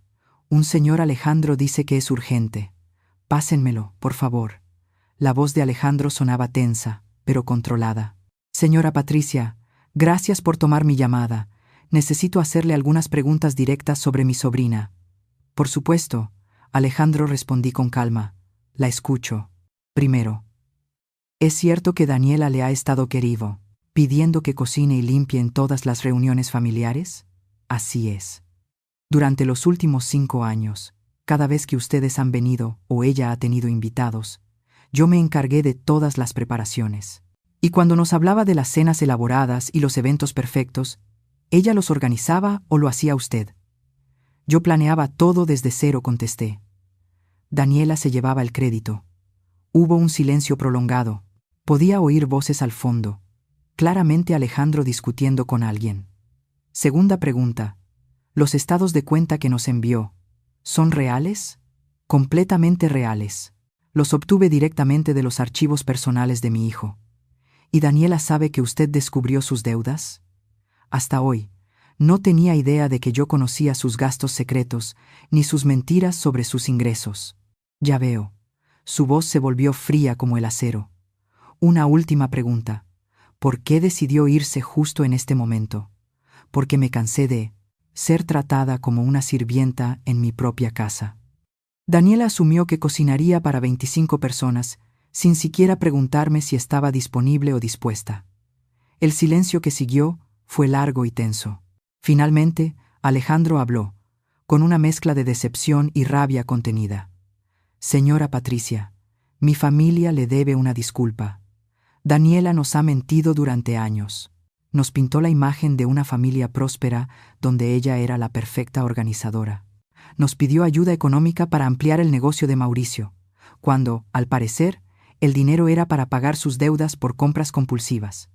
Un señor Alejandro dice que es urgente. Pásenmelo, por favor. La voz de Alejandro sonaba tensa, pero controlada. Señora Patricia, gracias por tomar mi llamada. Necesito hacerle algunas preguntas directas sobre mi sobrina. Por supuesto, Alejandro, respondí con calma. La escucho. Primero, ¿es cierto que Daniela le ha estado querido, pidiendo que cocine y limpie en todas las reuniones familiares? Así es. Durante los últimos 5 años, cada vez que ustedes han venido o ella ha tenido invitados, yo me encargué de todas las preparaciones. Y cuando nos hablaba de las cenas elaboradas y los eventos perfectos, ¿ella los organizaba o lo hacía usted? Yo planeaba todo desde cero, contesté. Daniela se llevaba el crédito. Hubo un silencio prolongado. Podía oír voces al fondo. Claramente Alejandro discutiendo con alguien. Segunda pregunta. ¿Los estados de cuenta que nos envió son reales? Completamente reales. Los obtuve directamente de los archivos personales de mi hijo. ¿Y Daniela sabe que usted descubrió sus deudas? Hasta hoy, no tenía idea de que yo conocía sus gastos secretos, ni sus mentiras sobre sus ingresos. Ya veo. Su voz se volvió fría como el acero. Una última pregunta. ¿Por qué decidió irse justo en este momento? Porque me cansé de ser tratada como una sirvienta en mi propia casa. Daniela asumió que cocinaría para 25 personas, sin siquiera preguntarme si estaba disponible o dispuesta. El silencio que siguió fue largo y tenso. Finalmente, Alejandro habló, con una mezcla de decepción y rabia contenida. Señora Patricia, mi familia le debe una disculpa. Daniela nos ha mentido durante años. Nos pintó la imagen de una familia próspera donde ella era la perfecta organizadora. Nos pidió ayuda económica para ampliar el negocio de Mauricio, cuando, al parecer, el dinero era para pagar sus deudas por compras compulsivas.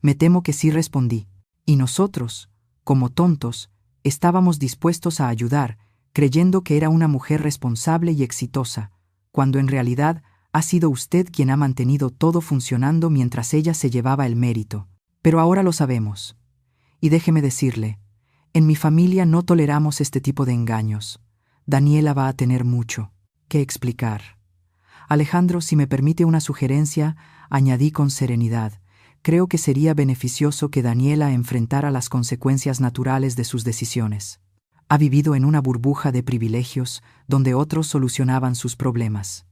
Me temo que sí, respondí. Y nosotros, como tontos, estábamos dispuestos a ayudar, creyendo que era una mujer responsable y exitosa, cuando en realidad ha sido usted quien ha mantenido todo funcionando mientras ella se llevaba el mérito. Pero ahora lo sabemos. Y déjeme decirle, en mi familia no toleramos este tipo de engaños. Daniela va a tener mucho que explicar. Alejandro, si me permite una sugerencia, añadí con serenidad, creo que sería beneficioso que Daniela enfrentara las consecuencias naturales de sus decisiones. Ha vivido en una burbuja de privilegios donde otros solucionaban sus problemas.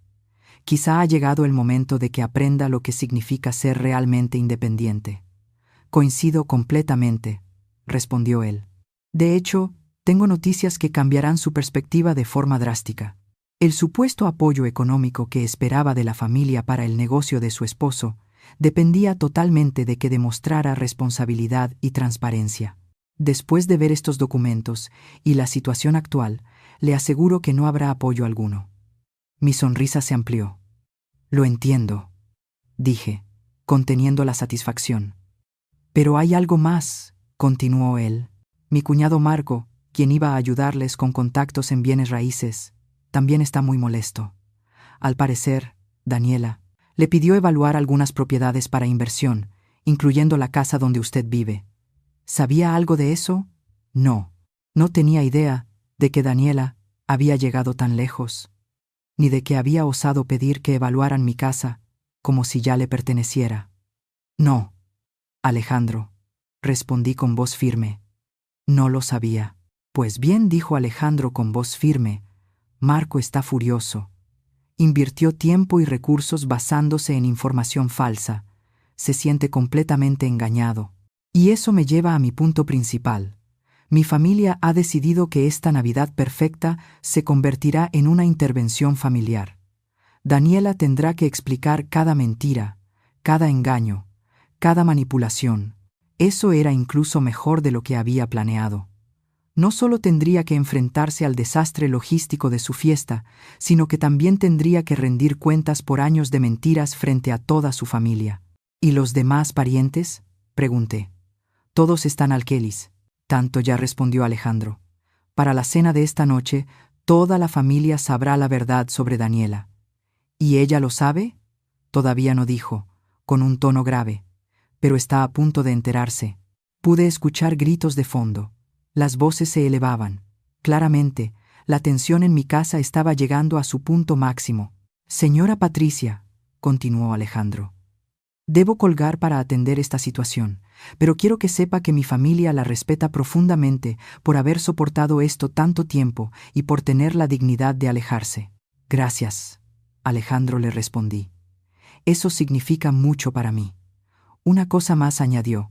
Quizá ha llegado el momento de que aprenda lo que significa ser realmente independiente. Coincido completamente, respondió él. De hecho, tengo noticias que cambiarán su perspectiva de forma drástica. El supuesto apoyo económico que esperaba de la familia para el negocio de su esposo dependía totalmente de que demostrara responsabilidad y transparencia. Después de ver estos documentos y la situación actual, le aseguro que no habrá apoyo alguno. Mi sonrisa se amplió. Lo entiendo, dije, conteniendo la satisfacción. Pero hay algo más, continuó él. Mi cuñado Marco, quien iba a ayudarles con contactos en bienes raíces, también está muy molesto. Al parecer, Daniela le pidió evaluar algunas propiedades para inversión, incluyendo la casa donde usted vive. ¿Sabía algo de eso? No. No tenía idea de que Daniela había llegado tan lejos, ni de que había osado pedir que evaluaran mi casa como si ya le perteneciera. No, Alejandro, respondí con voz firme. No lo sabía. Pues bien, dijo Alejandro con voz firme, Marco está furioso. Invirtió tiempo y recursos basándose en información falsa. Se siente completamente engañado. Y eso me lleva a mi punto principal. Mi familia ha decidido que esta Navidad perfecta se convertirá en una intervención familiar. Daniela tendrá que explicar cada mentira, cada engaño, cada manipulación. Eso era incluso mejor de lo que había planeado. No solo tendría que enfrentarse al desastre logístico de su fiesta, sino que también tendría que rendir cuentas por años de mentiras frente a toda su familia. ¿Y los demás parientes?, pregunté. Todos están al Kelis. Tanto ya, respondió Alejandro. Para la cena de esta noche, toda la familia sabrá la verdad sobre Daniela. ¿Y ella lo sabe? Todavía no dijo, con un tono grave, pero está a punto de enterarse. Pude escuchar gritos de fondo. Las voces se elevaban. Claramente, la tensión en mi casa estaba llegando a su punto máximo. Señora Patricia, continuó Alejandro. Debo colgar para atender esta situación, pero quiero que sepa que mi familia la respeta profundamente por haber soportado esto tanto tiempo y por tener la dignidad de alejarse. Gracias, Alejandro, le respondí. Eso significa mucho para mí. Una cosa más, añadió.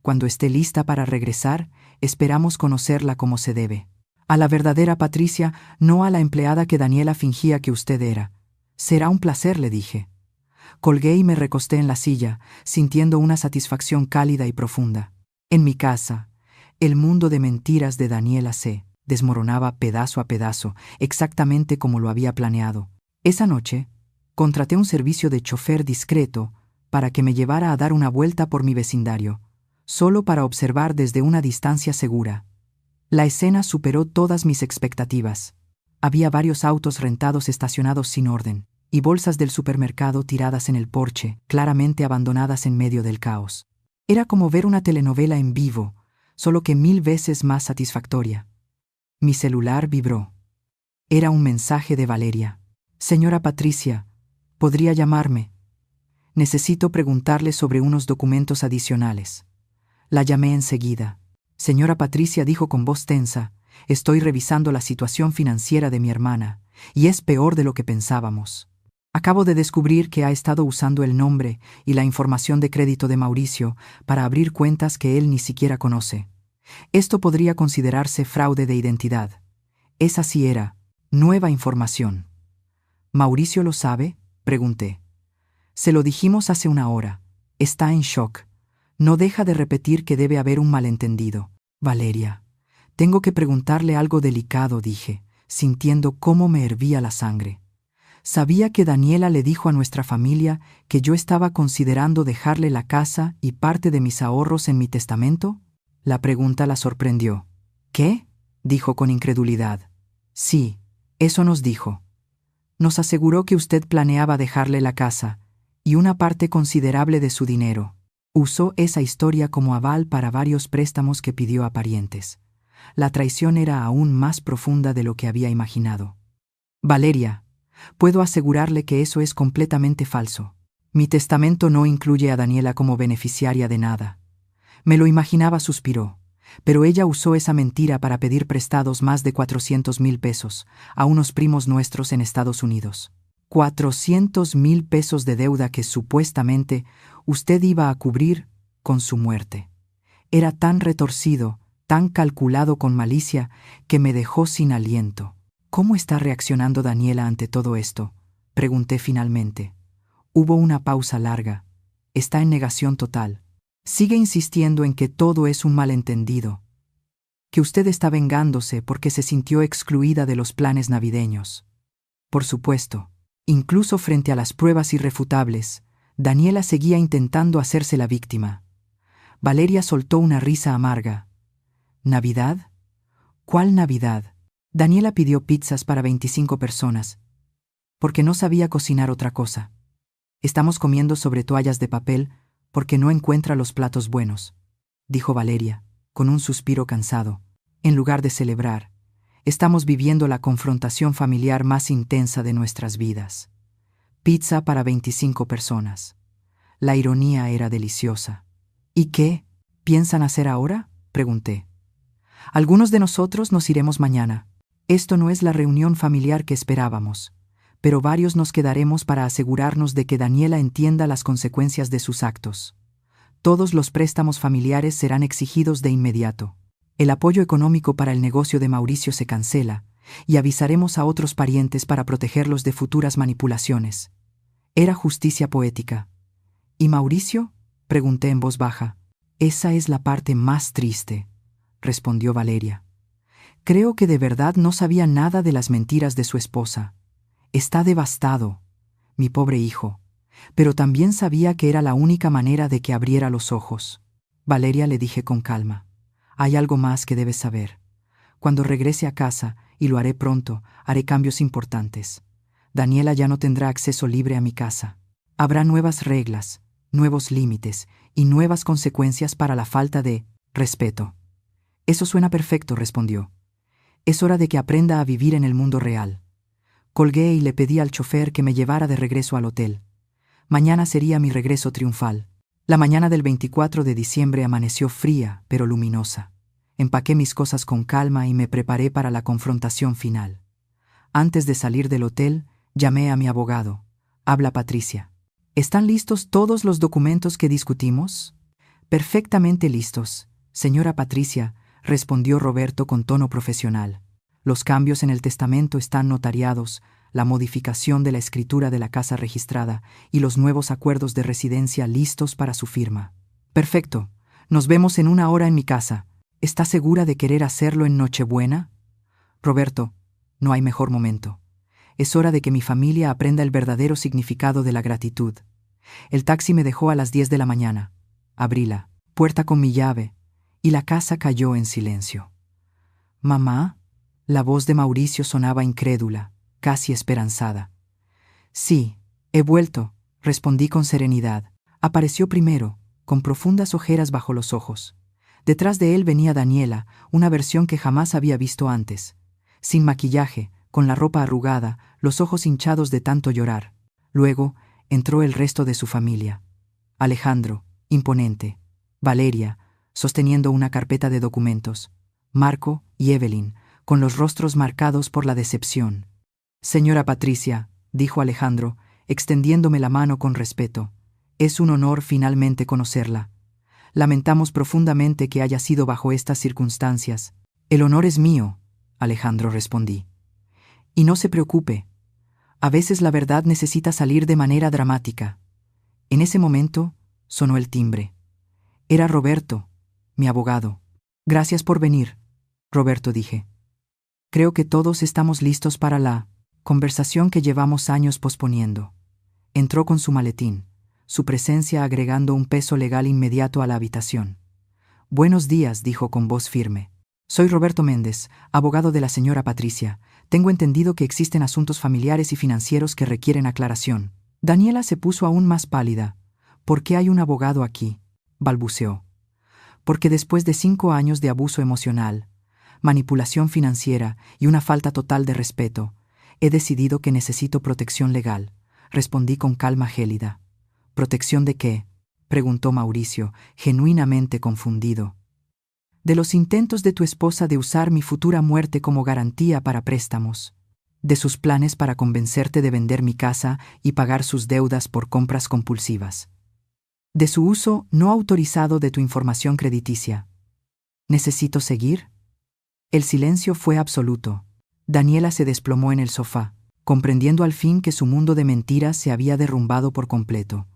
Cuando esté lista para regresar, esperamos conocerla como se debe. A la verdadera Patricia, no a la empleada que Daniela fingía que usted era. Será un placer, le dije. Colgué y me recosté en la silla, sintiendo una satisfacción cálida y profunda. En mi casa, el mundo de mentiras de Daniela se desmoronaba pedazo a pedazo, exactamente como lo había planeado. Esa noche, contraté un servicio de chofer discreto para que me llevara a dar una vuelta por mi vecindario, solo para observar desde una distancia segura. La escena superó todas mis expectativas. Había varios autos rentados estacionados sin orden, y bolsas del supermercado tiradas en el porche, claramente abandonadas en medio del caos. Era como ver una telenovela en vivo, solo que 1000 veces más satisfactoria. Mi celular vibró. Era un mensaje de Valeria. Señora Patricia, ¿podría llamarme? Necesito preguntarle sobre unos documentos adicionales. La llamé enseguida. Señora Patricia, dijo con voz tensa, estoy revisando la situación financiera de mi hermana, y es peor de lo que pensábamos. Acabo de descubrir que ha estado usando el nombre y la información de crédito de Mauricio para abrir cuentas que él ni siquiera conoce. Esto podría considerarse fraude de identidad. Esa sí era nueva información. ¿Mauricio lo sabe?, pregunté. Se lo dijimos hace una hora. Está en shock. No deja de repetir que debe haber un malentendido. Valeria, tengo que preguntarle algo delicado, dije, sintiendo cómo me hervía la sangre. ¿Sabía que Daniela le dijo a nuestra familia que yo estaba considerando dejarle la casa y parte de mis ahorros en mi testamento? La pregunta la sorprendió. ¿Qué?, dijo con incredulidad. Sí, eso nos dijo. Nos aseguró que usted planeaba dejarle la casa y una parte considerable de su dinero. Usó esa historia como aval para varios préstamos que pidió a parientes. La traición era aún más profunda de lo que había imaginado. Valeria, puedo asegurarle que eso es completamente falso. Mi testamento no incluye a Daniela como beneficiaria de nada. Me lo imaginaba, suspiró, pero ella usó esa mentira para pedir prestados más de 400,000 pesos a unos primos nuestros en Estados Unidos. 400,000 pesos de deuda que supuestamente usted iba a cubrir con su muerte. Era tan retorcido, tan calculado con malicia, que me dejó sin aliento. ¿Cómo está reaccionando Daniela ante todo esto?, pregunté finalmente. Hubo una pausa larga. Está en negación total. Sigue insistiendo en que todo es un malentendido, que usted está vengándose porque se sintió excluida de los planes navideños. Por supuesto, incluso frente a las pruebas irrefutables, Daniela seguía intentando hacerse la víctima. Valeria soltó una risa amarga. ¿Navidad? ¿Cuál Navidad? Daniela pidió pizzas para 25 personas, porque no sabía cocinar otra cosa. Estamos comiendo sobre toallas de papel porque no encuentra los platos buenos, dijo Valeria, con un suspiro cansado. En lugar de celebrar, estamos viviendo la confrontación familiar más intensa de nuestras vidas. Pizza para 25 personas. La ironía era deliciosa. ¿Y qué piensan hacer ahora?, pregunté. Algunos de nosotros nos iremos mañana. Esto no es la reunión familiar que esperábamos, pero varios nos quedaremos para asegurarnos de que Daniela entienda las consecuencias de sus actos. Todos los préstamos familiares serán exigidos de inmediato. El apoyo económico para el negocio de Mauricio se cancela, y avisaremos a otros parientes para protegerlos de futuras manipulaciones. Era justicia poética. ¿Y Mauricio?, pregunté en voz baja. Esa es la parte más triste, respondió Valeria. Creo que de verdad no sabía nada de las mentiras de su esposa. Está devastado, mi pobre hijo, pero también sabía que era la única manera de que abriera los ojos. Valeria, le dije con calma, hay algo más que debes saber. Cuando regrese a casa, y lo haré pronto, haré cambios importantes. Daniela ya no tendrá acceso libre a mi casa. Habrá nuevas reglas, nuevos límites y nuevas consecuencias para la falta de respeto. Eso suena perfecto, respondió. Es hora de que aprenda a vivir en el mundo real. Colgué y le pedí al chofer que me llevara de regreso al hotel. Mañana sería mi regreso triunfal. La mañana del 24 de diciembre amaneció fría, pero luminosa. Empaqué mis cosas con calma y me preparé para la confrontación final. Antes de salir del hotel, llamé a mi abogado. Habla Patricia. ¿Están listos todos los documentos que discutimos? Perfectamente listos, señora Patricia, respondió Roberto con tono profesional. Los cambios en el testamento están notariados, la modificación de la escritura de la casa registrada y los nuevos acuerdos de residencia listos para su firma. Perfecto. Nos vemos en 1 hora en mi casa. ¿Está segura de querer hacerlo en Nochebuena? Roberto, no hay mejor momento. Es hora de que mi familia aprenda el verdadero significado de la gratitud. El taxi me dejó a las 10 de la mañana. Abrí la puerta con mi llave y la casa cayó en silencio. ¿Mamá? La voz de Mauricio sonaba incrédula, casi esperanzada. Sí, he vuelto, respondí con serenidad. Apareció primero, con profundas ojeras bajo los ojos. Detrás de él venía Daniela, una versión que jamás había visto antes. Sin maquillaje, con la ropa arrugada, los ojos hinchados de tanto llorar. Luego entró el resto de su familia. Alejandro, imponente. Valeria, sosteniendo una carpeta de documentos. Marco y Evelyn, con los rostros marcados por la decepción. Señora Patricia, dijo Alejandro, extendiéndome la mano con respeto. Es un honor finalmente conocerla. Lamentamos profundamente que haya sido bajo estas circunstancias. El honor es mío, Alejandro, respondí. Y no se preocupe. A veces la verdad necesita salir de manera dramática. En ese momento sonó el timbre. Era Roberto, mi abogado. Gracias por venir, Roberto, dije. Creo que todos estamos listos para la conversación que llevamos años posponiendo. Entró con su maletín, su presencia agregando un peso legal inmediato a la habitación. Buenos días, dijo con voz firme. Soy Roberto Méndez, abogado de la señora Patricia. Tengo entendido que existen asuntos familiares y financieros que requieren aclaración. Daniela se puso aún más pálida. ¿Por qué hay un abogado aquí?, balbuceó. Porque después de 5 años de abuso emocional, manipulación financiera y una falta total de respeto, he decidido que necesito protección legal, respondí con calma gélida. ¿Protección de qué?, preguntó Mauricio, genuinamente confundido. De los intentos de tu esposa de usar mi futura muerte como garantía para préstamos, de sus planes para convencerte de vender mi casa y pagar sus deudas por compras compulsivas, de su uso no autorizado de tu información crediticia. ¿Necesito seguir? El silencio fue absoluto. Daniela se desplomó en el sofá, comprendiendo al fin que su mundo de mentiras se había derrumbado por completo.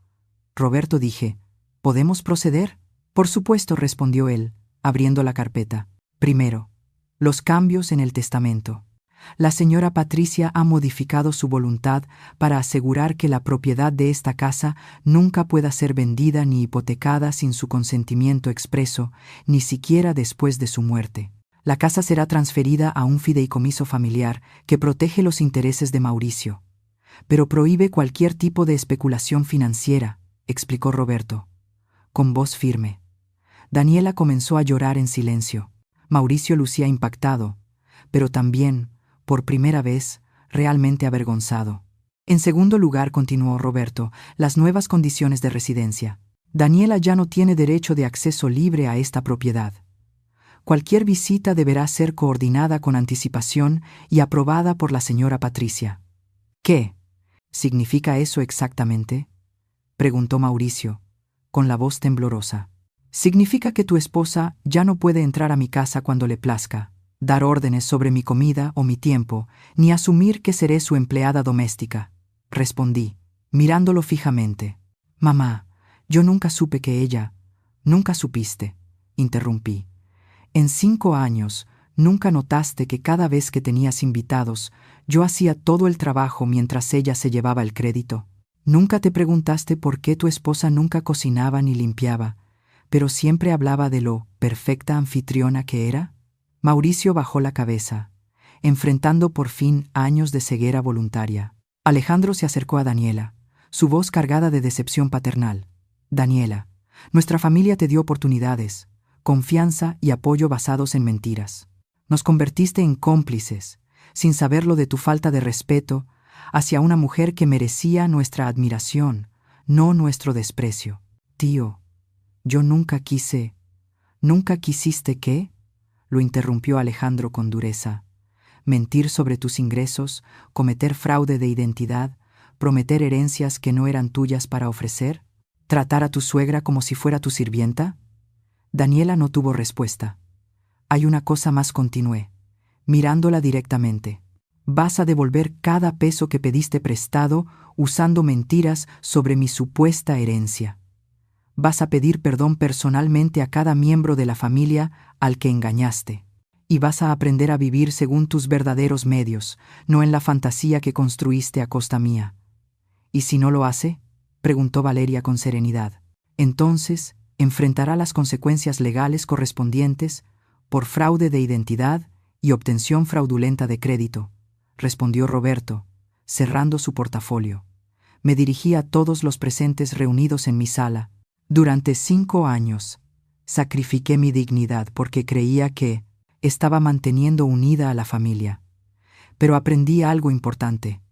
Roberto, dije, ¿podemos proceder? Por supuesto, respondió él, abriendo la carpeta. Primero, los cambios en el testamento. La señora Patricia ha modificado su voluntad para asegurar que la propiedad de esta casa nunca pueda ser vendida ni hipotecada sin su consentimiento expreso, ni siquiera después de su muerte. La casa será transferida a un fideicomiso familiar que protege los intereses de Mauricio, pero prohíbe cualquier tipo de especulación financiera, explicó Roberto, con voz firme. Daniela comenzó a llorar en silencio. Mauricio lucía impactado, pero también, por primera vez, realmente avergonzado. En segundo lugar, continuó Roberto, las nuevas condiciones de residencia. Daniela ya no tiene derecho de acceso libre a esta propiedad. Cualquier visita deberá ser coordinada con anticipación y aprobada por la señora Patricia. ¿Qué significa eso exactamente?, preguntó Mauricio, con la voz temblorosa. Significa que tu esposa ya no puede entrar a mi casa cuando le plazca, dar órdenes sobre mi comida o mi tiempo, ni asumir que seré su empleada doméstica, respondí, mirándolo fijamente. Mamá, yo nunca supe que ella... Nunca supiste, interrumpí. En 5 años, ¿nunca notaste que cada vez que tenías invitados, yo hacía todo el trabajo mientras ella se llevaba el crédito? ¿Nunca te preguntaste por qué tu esposa nunca cocinaba ni limpiaba, pero siempre hablaba de lo perfecta anfitriona que era? Mauricio bajó la cabeza, enfrentando por fin años de ceguera voluntaria. Alejandro se acercó a Daniela, su voz cargada de decepción paternal. Daniela, nuestra familia te dio oportunidades, confianza y apoyo basados en mentiras. Nos convertiste en cómplices, sin saberlo, de tu falta de respeto hacia una mujer que merecía nuestra admiración, no nuestro desprecio. Tío, yo nunca quise. ¿Nunca quisiste qué? Lo interrumpió Alejandro con dureza. Mentir sobre tus ingresos, cometer fraude de identidad, prometer herencias que no eran tuyas para ofrecer, tratar a tu suegra como si fuera tu sirvienta. Daniela no tuvo respuesta. Hay una cosa más, continué, mirándola directamente. Vas a devolver cada peso que pediste prestado usando mentiras sobre mi supuesta herencia. Vas a pedir perdón personalmente a cada miembro de la familia al que engañaste. Y vas a aprender a vivir según tus verdaderos medios, no en la fantasía que construiste a costa mía. ¿Y si no lo hace?, preguntó Valeria con serenidad. Entonces, enfrentará las consecuencias legales correspondientes por fraude de identidad y obtención fraudulenta de crédito, respondió Roberto, cerrando su portafolio. Me dirigí a todos los presentes reunidos en mi sala. Durante 5 años, sacrifiqué mi dignidad porque creía que estaba manteniendo unida a la familia. Pero aprendí algo importante.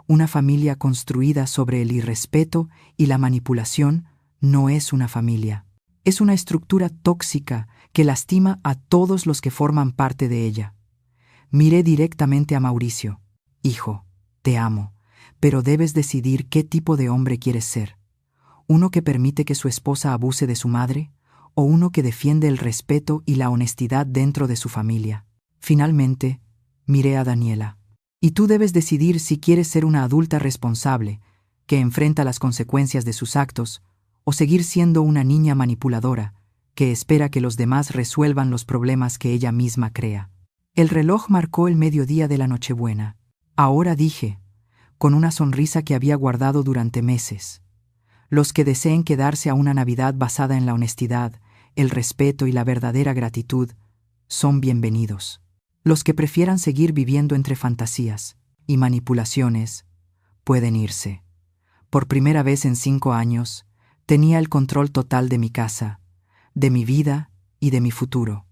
Una familia construida sobre el irrespeto y la manipulación no es una familia. Es una estructura tóxica que lastima a todos los que forman parte de ella. Miré directamente a Mauricio. Hijo, te amo, pero debes decidir qué tipo de hombre quieres ser. ¿Uno que permite que su esposa abuse de su madre? ¿O uno que defiende el respeto y la honestidad dentro de su familia? Finalmente, miré a Daniela. Y tú debes decidir si quieres ser una adulta responsable, que enfrenta las consecuencias de sus actos, o seguir siendo una niña manipuladora, que espera que los demás resuelvan los problemas que ella misma crea. El reloj marcó el mediodía de la Nochebuena. Ahora, dije, con una sonrisa que había guardado durante meses. Los que deseen quedarse a una Navidad basada en la honestidad, el respeto y la verdadera gratitud son bienvenidos. Los que prefieran seguir viviendo entre fantasías y manipulaciones pueden irse. Por primera vez en 5 años, tenía el control total de mi casa, de mi vida y de mi futuro.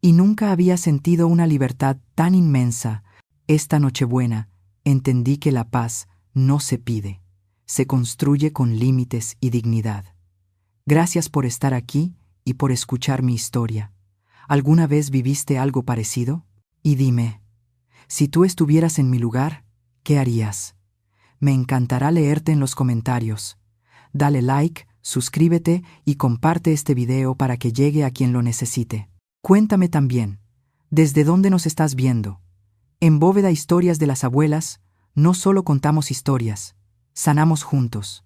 Y nunca había sentido una libertad tan inmensa. Esta Nochebuena entendí que la paz no se pide, se construye con límites y dignidad. Gracias por estar aquí y por escuchar mi historia. ¿Alguna vez viviste algo parecido? Y dime, si tú estuvieras en mi lugar, ¿qué harías? Me encantará leerte en los comentarios. Dale like, suscríbete y comparte este video para que llegue a quien lo necesite. Cuéntame también, ¿desde dónde nos estás viendo? En Bóveda Historias de las Abuelas, no solo contamos historias, sanamos juntos.